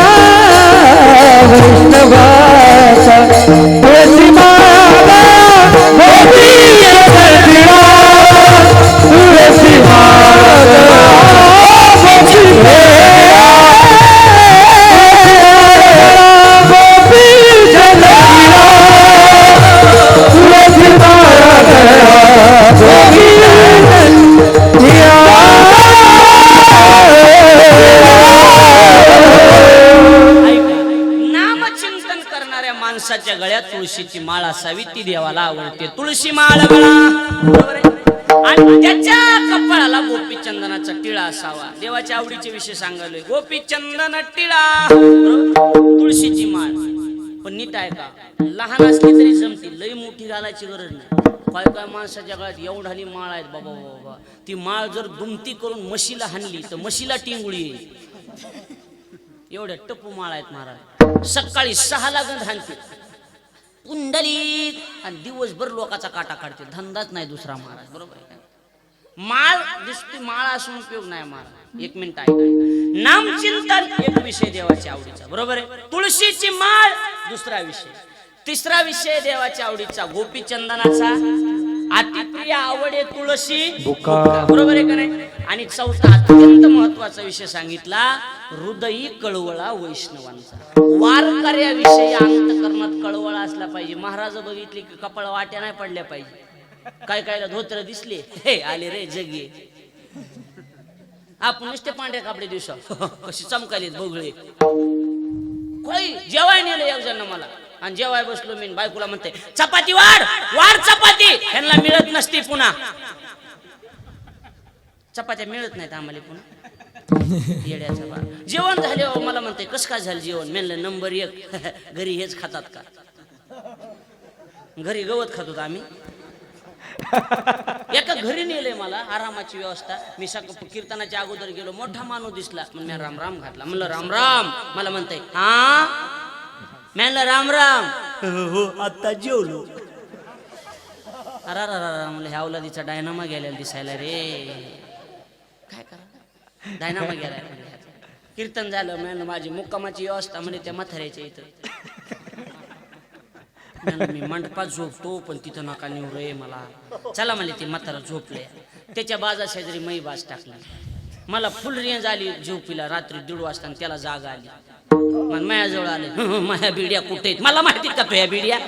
वैष्णवाचा, तुळसी माळा गोपी चंदन टिळा, तुळसी माळा गोपी चंदन टिळा, तुळसी माळा गोपी चंदन टिळा. नामचिंतन करणाऱ्या माणसाच्या गळ्यात तुळशीची माळ असावी, ती देवाला आवडते. तुळशी माळ गळा, बरोबर आहे? आणि त्याच्या कपाळाला गोपी चंदनाचा टिळा असावा. देवाच्या आवडीचे विषय सांगालोय. गोपी चंदन टिळा, बरोबर? तुळशीची माळ. पण नीट आहे का, लहान असली तरी जमती, लई मोठी घालायची गरज नाही. काय माणसाच्या गळ्यात एवढाली माळ आहेत बाबा. ती माळ जर दुमती करून म्हशीला हाणली तर म्हशीला टिंगुळी येईल. एवढ्या टप्पू माळ आहेत महाराज. सकाळी 6ला गंध हाणते पुंडलिक आणि दिवसभर लोकाचा काटा काढते. धंदाच नाही दुसरा महाराज, बरोबर आहे? माळ दिसते, माळ असून उपयोग नाही महाराज. एक मिनिट आहे. नामचिंतन एक विषय देवाच्या आवडीचा, बरोबर आहे? तुळशीची माळ दुसरा विषय. तिसरा विषय देवाच्या आवडीचा गोपी चंदनाचा, अतिप्रिय आवडे तुळशी बुका, बरोबर आहे का नाही? आणि चौथा अत्यंत महत्वाचा विषय सांगितला, हृदयी कळवळा वैष्णवांचा. वारकऱ्याविषयी अंतकरणात कळवळा असला पाहिजे. महाराज बघितले की कपाळ वाट्या नाही पडल्या पाहिजे. काय कायला धोत्र दिसले, हे आले रे जगे. आपण नुसते पांढऱ्या कापडे दिवसा कशी चमकालीत बघळे. काही जेवाय नेलं एक जण मला, आणि जेवाय बसलो मी, बायकोला म्हणते चपाती वाढ वाढ चपाती. ह्यांना मिळत नसती पुन्हा चपात्या, मिळत नाहीत आम्हाला पुन्हा. येड्याचा बा. जेवण झाले मला म्हणते कसं काय झालं जेवण? म्हणलं नंबर 1 घरी हेच खातात का? घरी गवत खातो आम्ही. एका घरी नेले मला, आरामाची व्यवस्था. मी कीर्तनाच्या अगोदर गेलो, मोठा माणूस दिसला, मी राम राम घातला. म्हणलं राम राम. मला म्हणते हा. म्हणलं राम राम. हो आता जेवलो. अरे म्हणलं ह्या अवलादीचा डायनामा गेलेला दिसायला रे. काय करा, डायनामा गेला. कीर्तन झालं, म्हणलं माझी मुक्कामाची व्यवस्था म्हणे त्या म्हाताऱ्याच्या इथं. मी मंडपात झोपतो, पण तिथं नका नेऊ रे मला. चला म्हणले, ते म्हातारा झोपले. त्याच्या बाजा शेजारी मै बाज टाकली. मला फुल रेंज आली झोपीला. रात्री 1:30 वाजता त्याला जागा आली. मग माझ्याजवळ आले, माझ्या बिड्या कुठे आहेत? मला माहितीत का तुझ्या बिड्या?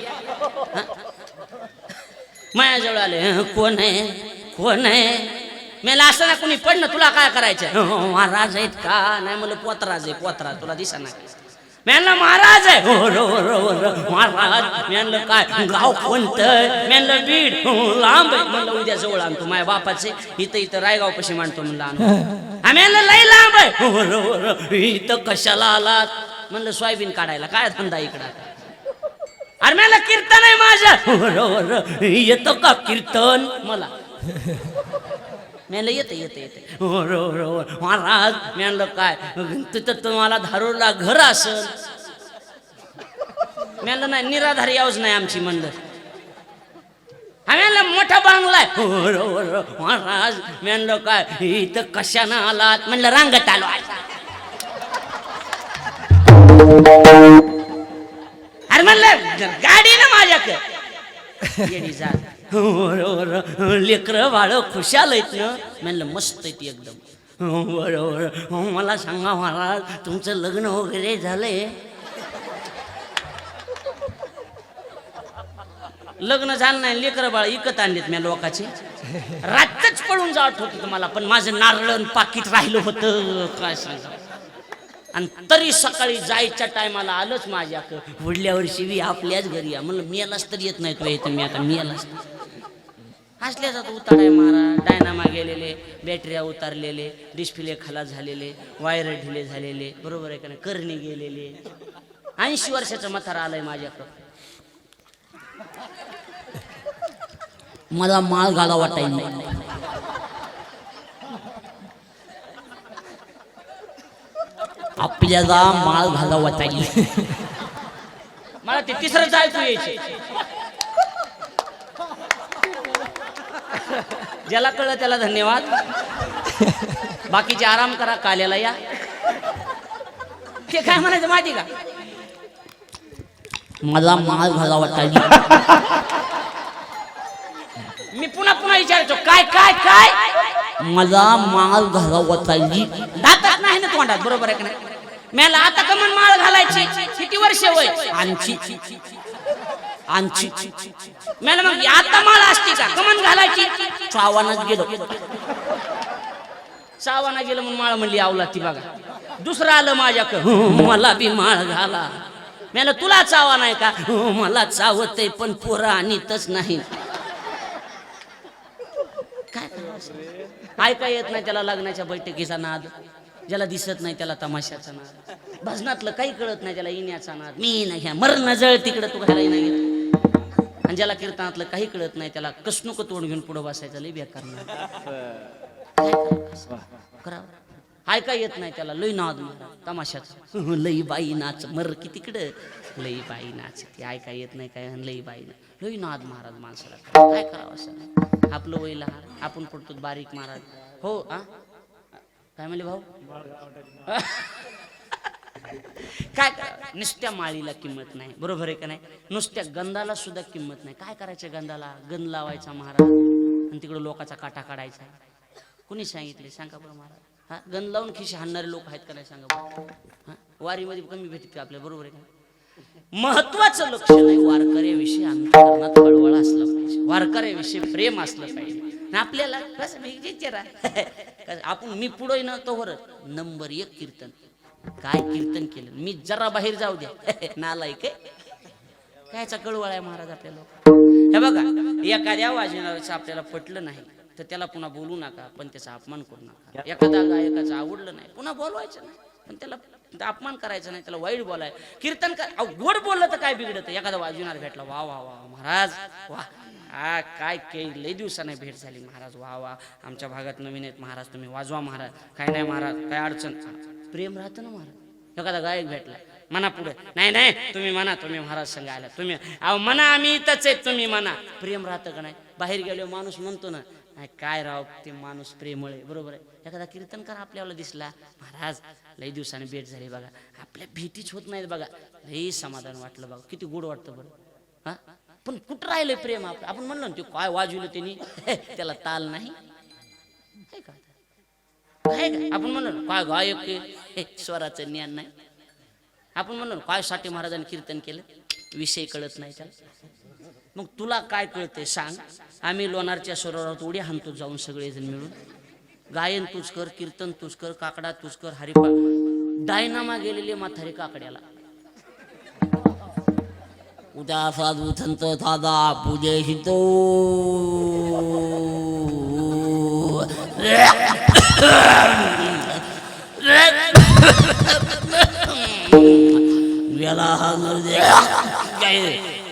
माझ्याजवळ आले, कोण आहे कोण आहे? मला असं ना कोणी पडणं, तुला काय करायचं? महाराज आहेत का? नाही मला पोतराज आहे. पोतरा तुला दिसा ना. म्हणलं महाराज आहे. महाराज. म्हणलं काय गाव कोणतं? म्हणलं बीड. लांब आहे. म्हणलं उद्या जवळ आणतो, माझ्या बापाचे इथं रायगाव कशी मांडतो म्हणलं आणतो. म्हणलं लई लांब आहे. इथं कशाला आलात? म्हणलं सोयाबीन काढायला. काय धंदा इकडं? अरे म्हणलं कीर्तन आहे माझं. येतं का कीर्तन? मला म्हणलं येते महाराज म्हणलं काय तिथं तुम्हाला धारूरला घर असल म्हणलं नाही निराधार यावच नाही आमची म्हणलं म्हणलं मोठा बांगला आहे महाराज म्हणलं काय इथं कशानं आलात म्हणलं रांगत आलो अरे म्हणलं गाडी ना माझ्याकडे जा लेकर बाळ खुशाल आहेत ना म्हणलं मस्त आहेत एकदम बरोबर मला सांगा महाराज तुमचं लग्न वगैरे झालंय लग्न झालं नाही लेकर बाळ इकत आणलेत मी लोकांचे रातच पळून जावत होत तुम्हाला पण माझं नारळ पाकिट राहिलं होतं काय सांगा आणि तरी सकाळी जायच्या टायमाला आलंच माझ्याकडं पुढल्या वर्षी मी आपल्याच घरी या म्हणलं मियालाच तर येत नाही तो येतं मी आता मियालाच असल्या जातो उताराय महाराज डायनामा गेलेले बॅटऱ्या उतारलेले डिस्प्ले खलास झालेले वायर ढिले झालेले बरोबर आहे का नाही करणे गेलेले 80 वर्षाचं म्हातारा आलंय माझ्याकडं मला माळ घाला वाटायला नाही आपल्याला माळ घाला वाटायला मला ते तिसरंच ऐकू यायचे ज्याला कळलं त्याला धन्यवाद बाकीचे आराम करा काल्याला या ते काय म्हणायचं माहिती का मला माळ घाला वाटायला मी पुन्हा पुन्हा विचारतो काय काय काय मला माळ घाला वाटायची दातात नाही ना तोंडात बरोबर आहे का नाही मला आता कमन माळ घालायची किती वर्ष वय आणची मला मग आता माळ असते का कमन घालायची सावानाच गेलो सावाना गेलं म्हणून माळ म्हणली आवला ती बघा दुसरं आलं माझ्याकडं मला बी माळ घाला मला तुला चावा नाही का मला चावतय पण पोरं आणीतच नाही काय ऐका येत नाही त्याला लग्नाच्या बैठकीचा नाद ज्याला दिसत नाही त्याला तमाशाचा नाद भजनातलं काही कळत नाही त्याला इण्याचा नाद मी नाही घ्या मरण जळ तिकडं तू घालाय नाही आणि ज्याला कीर्तनातलं काही कळत नाही त्याला कसनुक तोंड घेऊन पुढे बसायचं लय बेकार करा ऐका येत नाही त्याला लई नाद तमाशाचा लई बाई नाच मर की तिकडं लई बाई नाच ती ऐका येत नाही काय लई बाई लई नाद महाराज माणसाला काय करावं असं आपलं वय लहान आपण पडतो बारीक महाराज हो आ काय म्हणले भाऊ काय नुसत्या माळीला किंमत नाही बरोबर आहे का नाही नुसत्या गंधाला सुद्धा किंमत नाही काय करायचं गंधाला गंध लावायचा महाराज आणि तिकडे लोकांचा काटा काढायचा कुणी सांगितले सांगा बरं महाराज हा गंध लावून खिशी हाणणारे लोक आहेत का नाही सांगा बरं हा वारीमध्ये कमी भेटत का आपल्या बरोबर आहे का महत्वाचं लक्ष नाही वारकऱ्याविषयी अंतःकरणात कळवळ असलं पाहिजे वारकऱ्याविषयी प्रेम असलं पाहिजे आपल्याला कसं विचारा आपण मी पुढे न तोवर नंबर 1 कीर्तन काय कीर्तन केलं मी जरा बाहेर जाऊ द्या नालायक कायचा कळवळ आहे महाराज आपल्याला हे बघा एखाद्या वाजवणाऱ्याचं आपल्याला पटलं नाही तर त्याला पुन्हा बोलू नका पण त्याचा अपमान करू नका एखादा गायकाचं आवडलं नाही पुन्हा बोलवायचं नाही पण त्याला अपमान करायचं नाही त्याला वाईट बोलाय कीर्तन कर गोड बोललं तर काय बिघडत एखादा वाजवणार भेटला वा वा वा महाराज वा हा काय लई दिवसाने भेट झाली महाराज वा वा आमच्या भागात नवीन आहेत महाराज तुम्ही वाजवा महाराज काय नाही महाराज काय अडचण प्रेम राहतं ना महाराज एखादा गायक भेटला म्हणा पुढे नाही नाही तुम्ही म्हणा तुम्ही महाराज संग आला तुम्ही अहो म्हणा आम्ही इथंच आहेत तुम्ही म्हणा प्रेम राहतं का नाही बाहेर गेलो माणूस म्हणतो ना काय राव ते माणूस प्रेमळ आहे बरोबर आहे एखादा कीर्तनकार आपल्याला दिसला महाराज लई दिवसाने भेट झाली बघा आपल्या भेटीच होत नाहीत बघा लई समाधान वाटलं बघा किती गोड वाटतं बरं हा पण कुठं राहिलंय प्रेम आपण म्हणलो ना ते काय वाजवलं त्यांनी त्याला ताल नाही का आपण म्हणलो ना काय गायक स्वराचं ज्ञान नाही आपण म्हणलो ना काय साठी महाराजांनी कीर्तन केलं विषय कळत नाही त्याला मग तुला काय कळतंय सांग आम्ही लोणारच्या सरोवरात उडी हाणतो जाऊन सगळेजण मिळून गायन तूच कर कीर्तन तूच कर काकडा तूच कर हरिपा डायनामा गेलेले म्हातारे काकड्याला उद्या साधू संत साधा पूजेशितो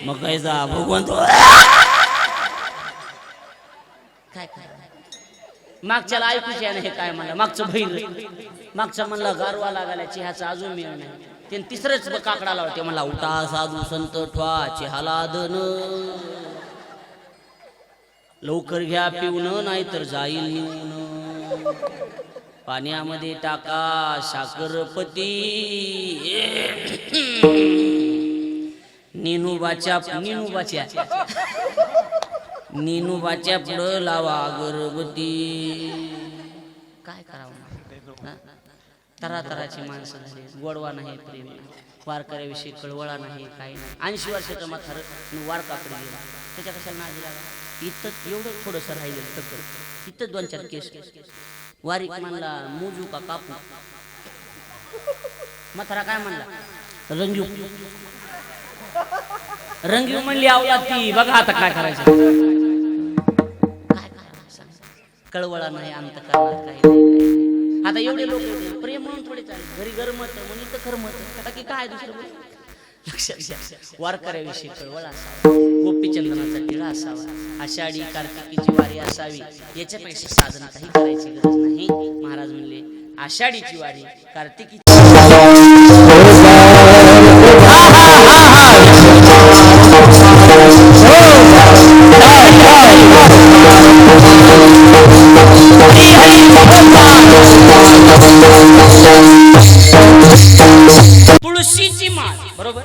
मग काय भगवंत काय काय मागच्याला ऐकूच या नाही काय म्हणलं, मागचं भैर मागचा म्हणला गारवा लागायला चहाचा अजून मिळ नाही. ते तिसरंच काकडा लावते म्हणला उठा साधू संत ठवा चहाला दन लवकर घ्या पिऊन नाहीतर जाईल निवून पाण्यामध्ये टाका साखरपती निनुबाच्या पुढं लावा अगरबती. काय करावं तरातराची माणसं झाली, गोडवा नाही प्रेम वारकऱ्याविषयी कळवळा नाही काही नाही. 80 वर्षाचा म्हातारं वारकाकडे गेला त्याच्या कशाला नादी लागा. इथं एवढं थोडंसं राहिलेलं तक्कर इथं 2-4 केस वारीक म्हणला मोजू का कापू. म्हातारा काय म्हणला रंगीव रंगीव म्हणली आवला ती बघा आता काय करायचं. काय करायचं कळवळा नाही अंत करणार काही नाही. आता एवढे लोक प्रेम म्हणून थोडे चालले घरी गरमत म्हणून इथं खरमत आता की काय दुसरं लक्षात घ्या. वारकऱ्याविषयी कळवळ असावा, गोपीचंदनाचा टिळा असावा, आषाढी कार्तिकीची वारी असावी. याच्यापेक्षा साधन काही करायची गरज नाही. महाराज म्हणले आषाढीची वारी कार्तिकीची तुळशीची माळ बरोबर.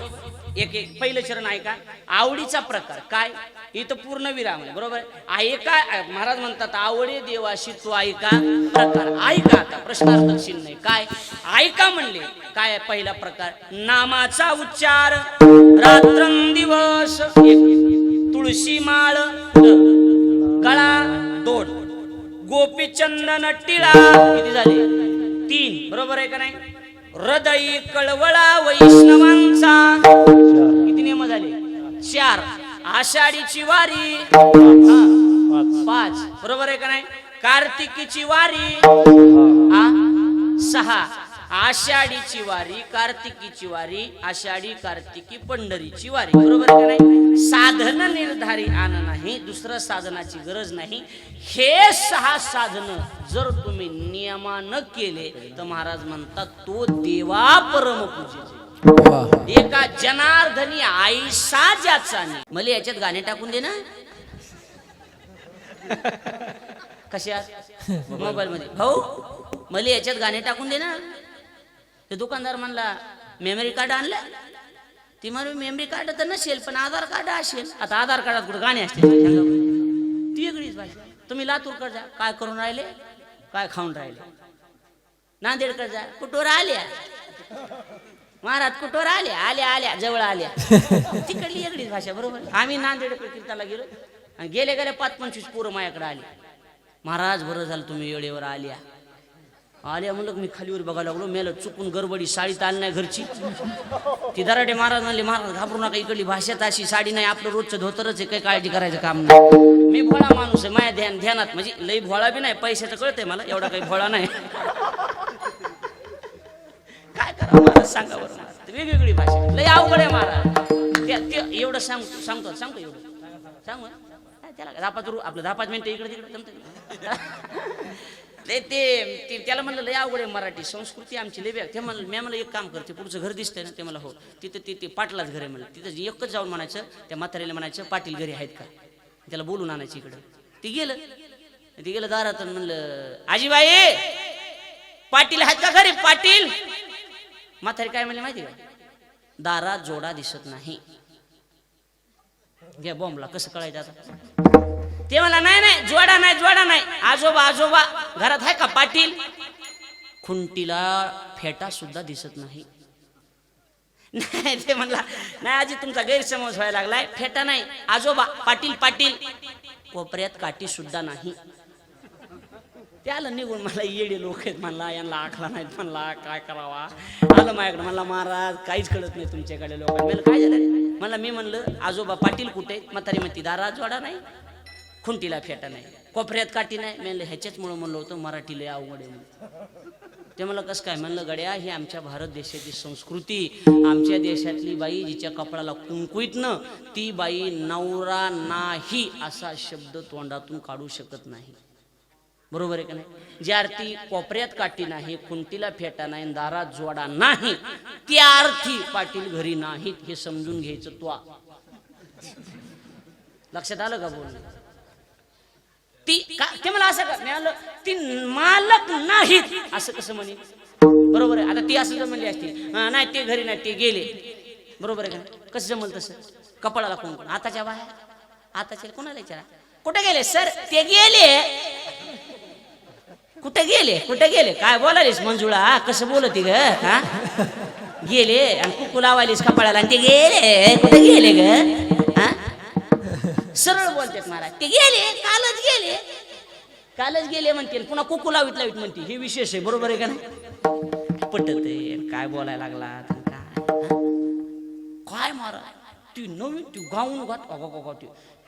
एक एक पहिलं चरण ऐका. आवडीचा प्रकार काय इथं पूर्ण विराम आहे बरोबर. ऐका महाराज म्हणतात आवडे देवाशी तो ऐका प्रकार. ऐका आता प्रश्नार्थक चिन्ह नाही काय ऐका म्हणले काय. पहिला प्रकार नामाचा उच्चार रात्रंदिवस. तुळशी माळ गळा 2 गोपीचंदन टिळा किती झाले 3 बरोबर आहे का नाही. हृदयी कळवळा वैष्णवांचा किती नियम झाले 4. आषाढीची वारी 5 बरोबर आहे का नाही. कार्तिकीची वारी 6. आषाढीची वारी कार्तिकीची वारी आषाढी कार्तिकी पंढरीची वारी बरोबर आहे का नाही. साधन निर्धारी आण नाही दुसरं साधनाची गरज नाही. हे 6 साधन जर तुम्ही नियमानं केले तर महाराज म्हणतात तो देवा परमपूजेचे. एका जनार्दनी आईसा ज्याचा नाही. मला याच्यात गाणे टाकून दे ना कशात मोबाईल मध्ये भाऊ मला याच्यात गाणे टाकून दे ना. ते दुकानदार म्हणला मेमरी कार्ड आणलं. ती म्हणून मेमरी कार्ड तर नसेल पण आधार कार्ड असेल. आता आधार कार्डात कुठे गाणे असतील ती वेगळीच भाषा. तुम्ही लातूरकडे जा काय करून राहिले काय खाऊन राहिले. नांदेडकडे जा कुठवर आल्या महाराज कुठवर आल्या आल्या आल्या जवळ आल्या तिकडली वेगळीच भाषा बरोबर. आम्ही नांदेडकडे कीर्तनाला गेलो आणि गेले 5-25 पोरं माझ्याकडे आली. महाराज बरं झालं तुम्ही वेळेवर आल्या म्हणलं मी खालीवर बघायला लागलो. मेलं चुकून गडबडी साडीत आली नाही घरची. ती दराडे महाराज म्हणले महाराज घाबरू नका इकडली भाषेत अशी साडी नाही आपलं रोजचं धोतरच आहे काही काळजी करायचं काम नाही. मी भोळा माणूस आहे माझ्या ध्यानात म्हणजे लई भोळा बी नाही पैशाचं कळतंय मला एवढा काही भोळा नाही. काय करा महाराज सांगा बरं महाराज वेगवेगळी भाषा लई अवघड आहे महाराज. ते एवढं सांगतो एवढं सांगू त्याला आपलं 10-5 मिनिटं इकडे तिकडे जमतं. ते त्याला म्हणलं लय अवघड आहे मराठी संस्कृती आमची लय बॅग. ते म्हणलं मी मला एक काम करते पुढचं घर दिसतंय ना ते मला हो तिथं ते पाटलाच घर आहे म्हणलं. तिथं एकच जाऊन म्हणायचं त्या म्हाताऱ्याला म्हणायचं पाटील घरी आहेत का त्याला बोलून आणायचं इकडं. ते गेलं दारात म्हणलं आजीबाई पाटील आहेत का घरी पाटील. म्हातारी काय म्हणले माहिती का दारात जोडा दिसत नाही. घ्या बॉम्बला कसं कळायचं आता. ते मला नाही जोडा नाही आजोबा घरात आहे का पाटील. खुंटीला फेटा सुद्धा दिसत नाही. ते म्हणला नाही आजी तुमचा गैरसमज व्हायला लागलाय. फेटा नाही आजोबा पाटील कोपऱ्यात काठी सुद्धा नाही. त्याला निघून मला येडे लोक आहेत म्हणला यांना आखला नाहीत म्हणला काय करावा. आलं माझ्याकडे म्हणला महाराज काहीच कळत नाही तुमच्याकडे लोकांना. काय झालं म्हणला मी म्हणलं आजोबा पाटील कुठे. म्हातारी म्हणती दारात जोडा नाही खुंटीला फेटा नाही कोपऱ्यात काठी नाही. म्हणलं ह्याच्याचमुळं म्हणलं होतं मराठी लय अवघड आहे म्हणून. ते मला कसं काय म्हणलं गड्या ही आमच्या भारत देशाची संस्कृती. आमच्या देशातली बाई जिच्या कपडाला कुंकुईत न ती बाई नवरा नाही असा शब्द तोंडातून काढू शकत नाही. बरोबर आहे का नाही? जी आरती कोपऱ्यात काठी नाही, खुंटीला फेटा नाही, दारात जोडा नाही, ती आरती पाटील घरी नाहीत हे समजून घ्यायचं. तो लक्षात आलं का बोल? ती का ते मला असं का मिळालं, ती मालक नाहीत असं कसं म्हणे? बरोबर आहे. आता ती असं जर म्हणली असती नाही ते घरी नाही ते गेले, बरोबर आहे का? कसं जमल तसं? कपाळाला कोण कोण? आताच्या बाहेर, आताच्या कोणाला विचारा कुठे गेले सर? ते गेले. कुठे गेले? कुठे गेले? काय बोलालीस मंजुळा? कसं बोलती ग? हा गेले आणि कुकू लावालीस कपाळाला आणि ते गेले. कुठे गेले ग? हा सरळ बोलतात महाराज. ते गेले, कालच गेले, कालच गेले म्हणते, पुन्हा कुकू लावित लावित म्हणते. हे विशेष आहे, बरोबर आहे का नाही? पटत आहे. काय बोलायला लागला काय महाराज? ती नवीन ती गाऊन घात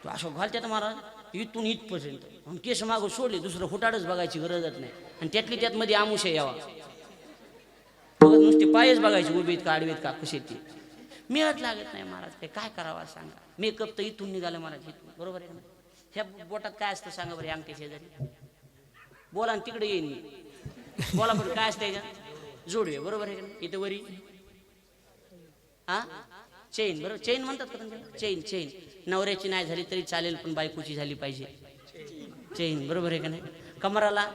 तू असं घालतात महाराज इथून इथपर्यंत. केस मागं सोडले, दुसरं फुटाडच बघायची गरजच नाही. आणि त्यातली त्यात मध्ये आमुषे यावा, नुसते पायच बघायची उभीत का आडवीत का कशी ती मिळत लागत नाही महाराज. काय करावा सांगा? मेकअप तर इथून निघालं महाराज, इथून. बरोबर आहे ना? ह्या बोटात काय असतं सांगा बरं? अंगठ्या शेजारी बोला आणि तिकडे येईन मी. बोला बरं काय असतं याच्यात? जोडवे, बरोबर आहे का? इथं वरी हा चेन, बरोबर चेन म्हणतात का तुमच्या? चेन चेन नवऱ्याची नाही झाली तरी चालेल, पण बायकोची झाली पाहिजे चेन, बरोबर आहे का नाही? कमराला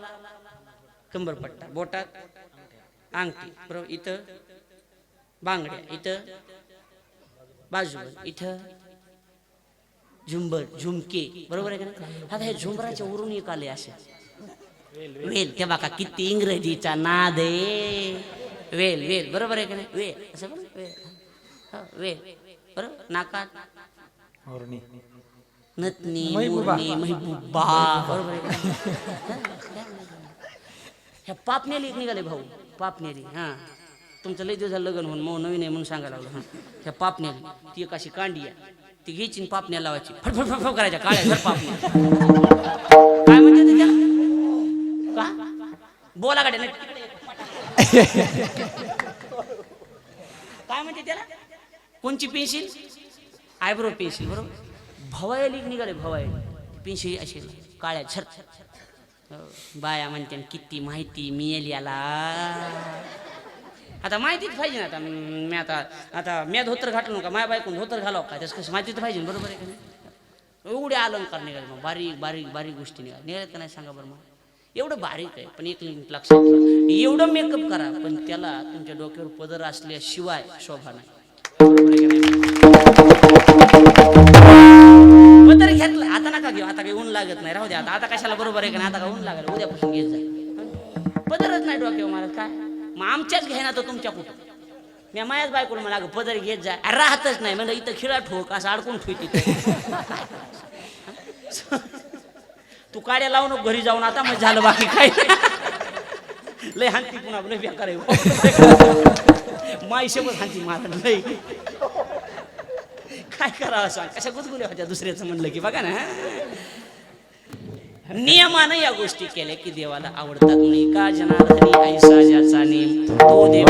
कंबरपट्टा, बोटात अंगठी, बरोबर. इथं बांगड्या, इथं बाजूला, इथं झुंबर झुमके, बरोबर आहे का नाही? आता हे झुंबराच्या वरून एक आले असे वेल. ते बघा किती इंग्रजीचा नाद आहे. वेल वेल, बरोबर आहे का नाही? वेल असं बरं वेल, वेल बरोबर. नाकात नतनी, मोरणी, महबूबा, बरोबर आहे का? ह्या पापनेली एक निघाले भाऊ, पापनेली. हा तुमचं लय दिवस झालं लग्न होऊन मग नवीन आहे म्हणून सांगायला लागलो. हा ह्या पापनेली ती एक अशी कांडी आहे, ती घ्यायची पापण्या लावायची, फटफट करायच्या काळ्या घर पापण्या. काय म्हणते त्याला? का बोला गाड्या नाही काय म्हणते त्याला? कोणची पेन्सिल? आयब्रो पेन्सिल, बरोबर. भवायली निघाले, भवायली पेन्सिल अशी काळ्या छर. बाया म्हणते किती माहिती मिळेल याला. आता माहितीच पाहिजे ना. आता मी धोतर घातलं नका, माझ्या बायकोन धोतर घालावं का? त्याच कसं माहितीच पाहिजे, बरोबर आहे का नाही? एवढे अलंकार निघाले मग, बारीक बारीक बारीक गोष्टी निघाल्यात का नाही सांगा बरं? मग एवढं बारीक आहे, पण एक लक्षात ठेवा, एवढं मेकअप करा पण त्याला तुमच्या डोक्यावर पदर असल्याशिवाय शोभा नाही, बरोबर आहे का नाही? पदर घेतलं आता नका घेऊ, आता काही ऊन लागत नाही, राहू द्या. आता कशाला, बरोबर आहे का नाही? आता का ऊन लागलं, उद्यापासून घेत जाईल. पदरच नाही डोक्यावर महाराज. काय मग आमच्याच घेणार तर तुमच्या कुठं? मी माझ्याच बायकोला मला पदर घेत जा, राहतच नाही म्हणजे इथं खिळा ठोक असं अडकून ठेवते. तू काड्या लावू नको घरी जाऊन, आता मग झालं, बाकी काय लय हानती पुन्हा लय बेकार आहे माईशेबच हानती मला लय. काय करावं सांग? कशा गुदगुल्या होत्या दुसऱ्याचं म्हणलं की. बघा ना, नियमानं या गोष्टी केल्या की देवाला आवडतात. नाही का जनार्दनी ऐसा ज्याचा नेम तो देव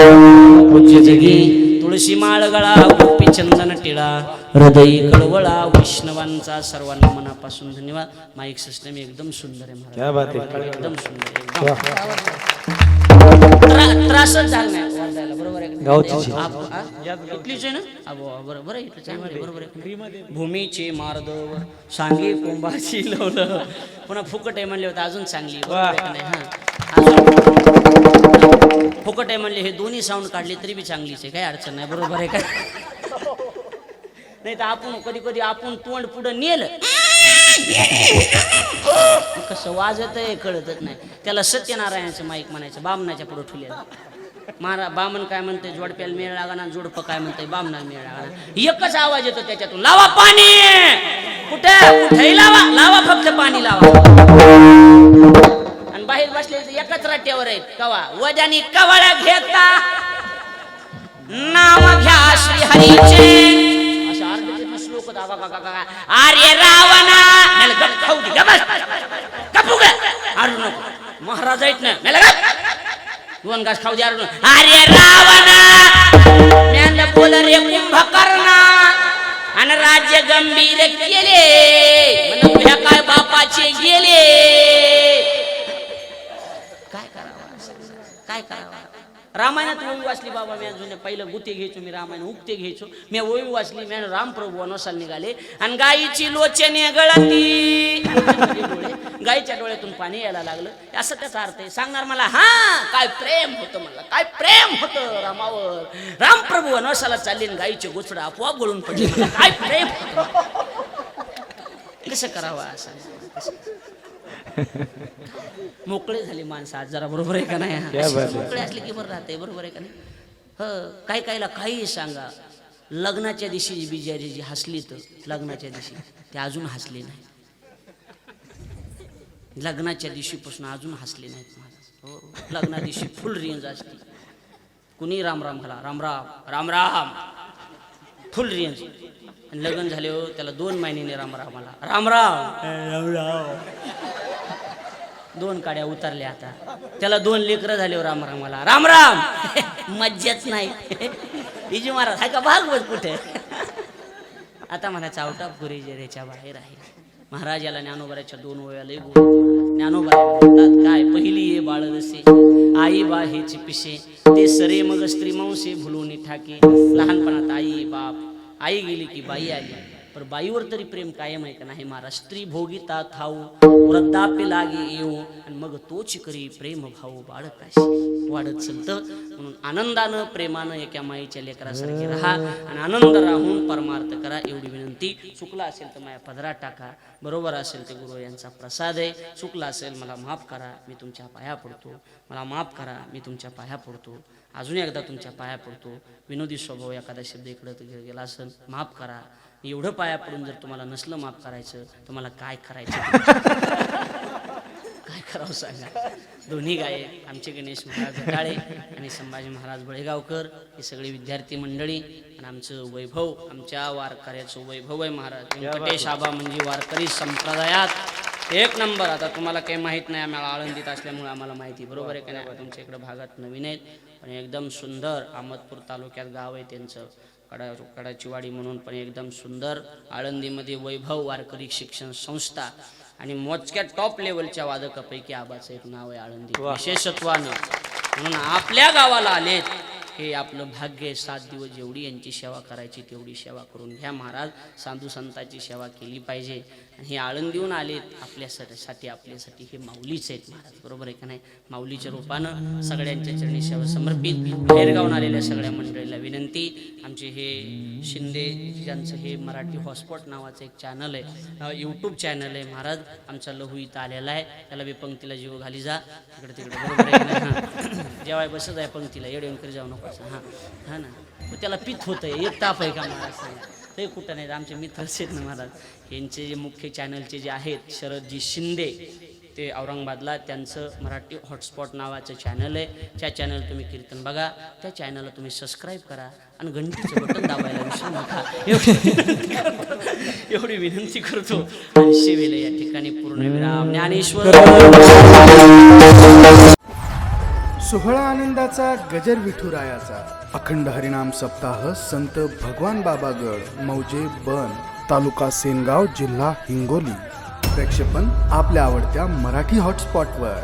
पूज्य जगी. तुळशी माळ गळा गोपी चंदन टिळा हृदयी कळवळा वैष्णवांचा. सर्वांना मनापासून धन्यवाद. माईक सिस्टम एकदम सुंदर आहे महाराज, एकदम सुंदर, एकदम त्रासच झाला नाही वाजायला, बरोबर आहे? इथलीच आहे ना? बरोबर आहे, इथलं चांगलं, बरोबर आहे. भूमीचे मार्दवर सांगे कोंबाची लवलं, पुन्हा फुकट आहे म्हणले होते अजून चांगली, बरोबर आहे का नाही? हा अजून फुकट आहे म्हणले, हे दोन्ही साऊंड काढले तरी बी चांगलीच आहे, काही अडचण नाही, बरोबर आहे का? नाही तर आपण कधी कधी आपण तोंड पुढं नेलं कसं वाजत आहे कळतच नाही. त्याला सत्यनारायणाचं माईक म्हणायचं, बामणाच्या पुढं ठुल्या. महारा बामण काय म्हणते? जोडप्याला मेळ लागाना, जोडपं काय म्हणते? बामणाला मेळ लागाना. एकच आवाज येतो त्याच्यातून, लावा पाणी. कुठे कुठेही लावा, लावा फक्त पाणी लावा. आणि बाहेर बसले एकाच राट्यावर आहेत. कवा वजानी कवाळ्या घेता नाव घ्या श्री हरीचे. अशा अर्धे श्लोक आर्य रावणा महाराज आहेत ना, दोन घास खाऊ द्या. अरे रावणा बोल रे कुंभकर्णा आणि राज्य गंभीर केले, ह्या काय बापाचे गेले. करावं. रामायणात ओवी वाचली बाबा, मी अजून पहिलं गुते घ्यायचो मी, रामायण उगते घ्यायचो मी, ओवी वाचली मी, रामप्रभू वनवासाला निघाले आणि गायीची लोचने गळती, गायीच्या डोळ्यातून पाणी यायला लागलं, असं त्याचा अर्थ आहे. सांगणार मला, हा काय प्रेम होतं, मला काय प्रेम होतं रामावर, रामप्रभू वनवासाला चालले आणि गायीचे गोचडं आपोआप गळून पडले, मला काय प्रेम होतं. कसं करावं असं, मोकळे झाले माणसं आज जरा, बरोबर आहे का नाही? मोकळे असले की बरं राहते, बरोबर आहे का नाही? काही काहीला काही सांगा, लग्नाच्या दिवशी बिचारी जी हसली तर लग्नाच्या दिवशी ते अजून हसले नाही, लग्नाच्या दिवशीपासून अजून हसले नाहीत महाराज. हो, लग्ना दिवशी फुल रेंज असते, कुणी राम राम घाला, राम राम राम राम, फुल रेंज. आणि लग्न झाले हो त्याला 2 महिन्याने राम रामाला राम राम राम राम, 2 काड्या उतरल्या, आता त्याला 2 लेकरं झाले राम रामाला राम राम. मज्जाच नाही. हिजी महाराज हाय का भागवत कुठे? आता म्हणा चावटा गुरेजरेच्या बाहेर आहे. महाराज याला ज्ञानोबराच्या 2 ओव्या लय बोल. ज्ञानोबा म्हणतात काय, पहिली ये बाळ रसे आई बा हेची पिसे, ते सरे मग स्त्री मांसे भुलून ठाके. लहानपणात आई बाप, आई गेली की बाई आली, पण बाईवर तरी प्रेम कायम आहे का नाही महाराज? स्त्री भोगिता थाऊ वृद्धाप्य लागे येऊ, आणि मग तोच करी प्रेम भाऊ बाळकाशी. वाढत चलतं म्हणून आनंदानं प्रेमानं एका माईच्या लेकरासारखे राहा आणि आनंद राहून परमार्थ करा, एवढी विनंती. चुकला असेल तर माझ्या पदरात टाका, बरोबर असेल ते गुरु यांचा प्रसाद आहे. चुकला असेल मला माफ करा, मी तुमच्या पाया पडतो, मला माफ करा, मी तुमच्या पाया पडतो, अजून एकदा तुमच्या पाया पडतो. विनोदी स्वभाव एखादा शब्द इकडं गेला असेल माफ करा. एवढं पाया पडून जर तुम्हाला नसलं माफ करायचं तर मला काय करायचं? काय करावं सांगा. दोन्ही गायक आमचे गणेश महाराज घटाळे आणि संभाजी महाराज बळेगावकर, हे सगळे विद्यार्थी मंडळी आणि आमचं वैभव, आमच्या वारकऱ्याचं वैभव आहे महाराज. व्यंकटेश आबा म्हणजे वारकरी संप्रदायात 1 नंबर. आता तुम्हाला काही माहीत नाही, आम्हाला आळंदीत असल्यामुळे आम्हाला माहिती, बरोबर आहे का नाही? तुमच्या इकडं भागात नवीन आहेत, पण एकदम सुंदर. अहमदपूर तालुक्यात गाव आहे त्यांचं, कडाचीवाडी म्हणून, पण एकदम सुंदर. आळंदीमध्ये वैभव वारकरी शिक्षण संस्था आणि मोजक्या टॉप लेवलच्या वादकापैकी आबाचं एक नाव आहे आळंदी, विशेषत्वानं. म्हणून आपल्या गावाला आलेत हे आपलं भाग्य आहे. 7 दिवस जेवढी यांची सेवा करायची तेवढी सेवा करून घ्या महाराज. साधू संतांची सेवा केली पाहिजे. आणि हे आळंदीहून आलेत आपल्यासाठी, आपल्यासाठी हे माऊलीच आहेत महाराज, बरोबर आहे का नाही? माऊलीच्या रूपानं सगळ्यांच्या चरणी सेवा समर्पित. बाहेरगावून आलेल्या सगळ्या मंडळीला विनंती, आमचे हे शिंदे ज्यांचं हे मराठी हॉटस्पॉट नावाचं एक चॅनल आहे, यूट्यूब चॅनल आहे महाराज. आमचा लहू इथं आलेला आहे, त्याला बी पंक्तीला जीव घाली जा इकडे तिकडे, बरोबर आहे का नाही? जेवाय बसत आहे पंक्तीला, येडे जाऊ नको. हां हां ना, त्याला पित्त होतं, एक ताप आहे का महाराज सांगा? ते कुठं नाही, आमचे मित्रच आहेत ना महाराज. यांचे जे मुख्य चॅनलचे जे आहेत शरदजी शिंदे, ते औरंगाबादला, त्यांचं मराठी हॉटस्पॉट नावाचं चॅनल आहे. त्या चॅनल तुम्ही कीर्तन बघा, त्या चॅनलला तुम्ही सबस्क्राईब करा आणि घंटीचं बटन दाबायला विसरू नका, एवढी विनंती करतो. आणि सेवेला या ठिकाणी पूर्णविराम. ज्ञानेश्वर. सोहळा आनंदाचा गजर विठुरायाचा. अखंड हरिनाम सप्ताह संत भगवान बाबागड, मौजे बन, तालुका सेनगाव, जिल्हा हिंगोली. प्रक्षेपण आपल्या आवडत्या मराठी हॉटस्पॉटवर.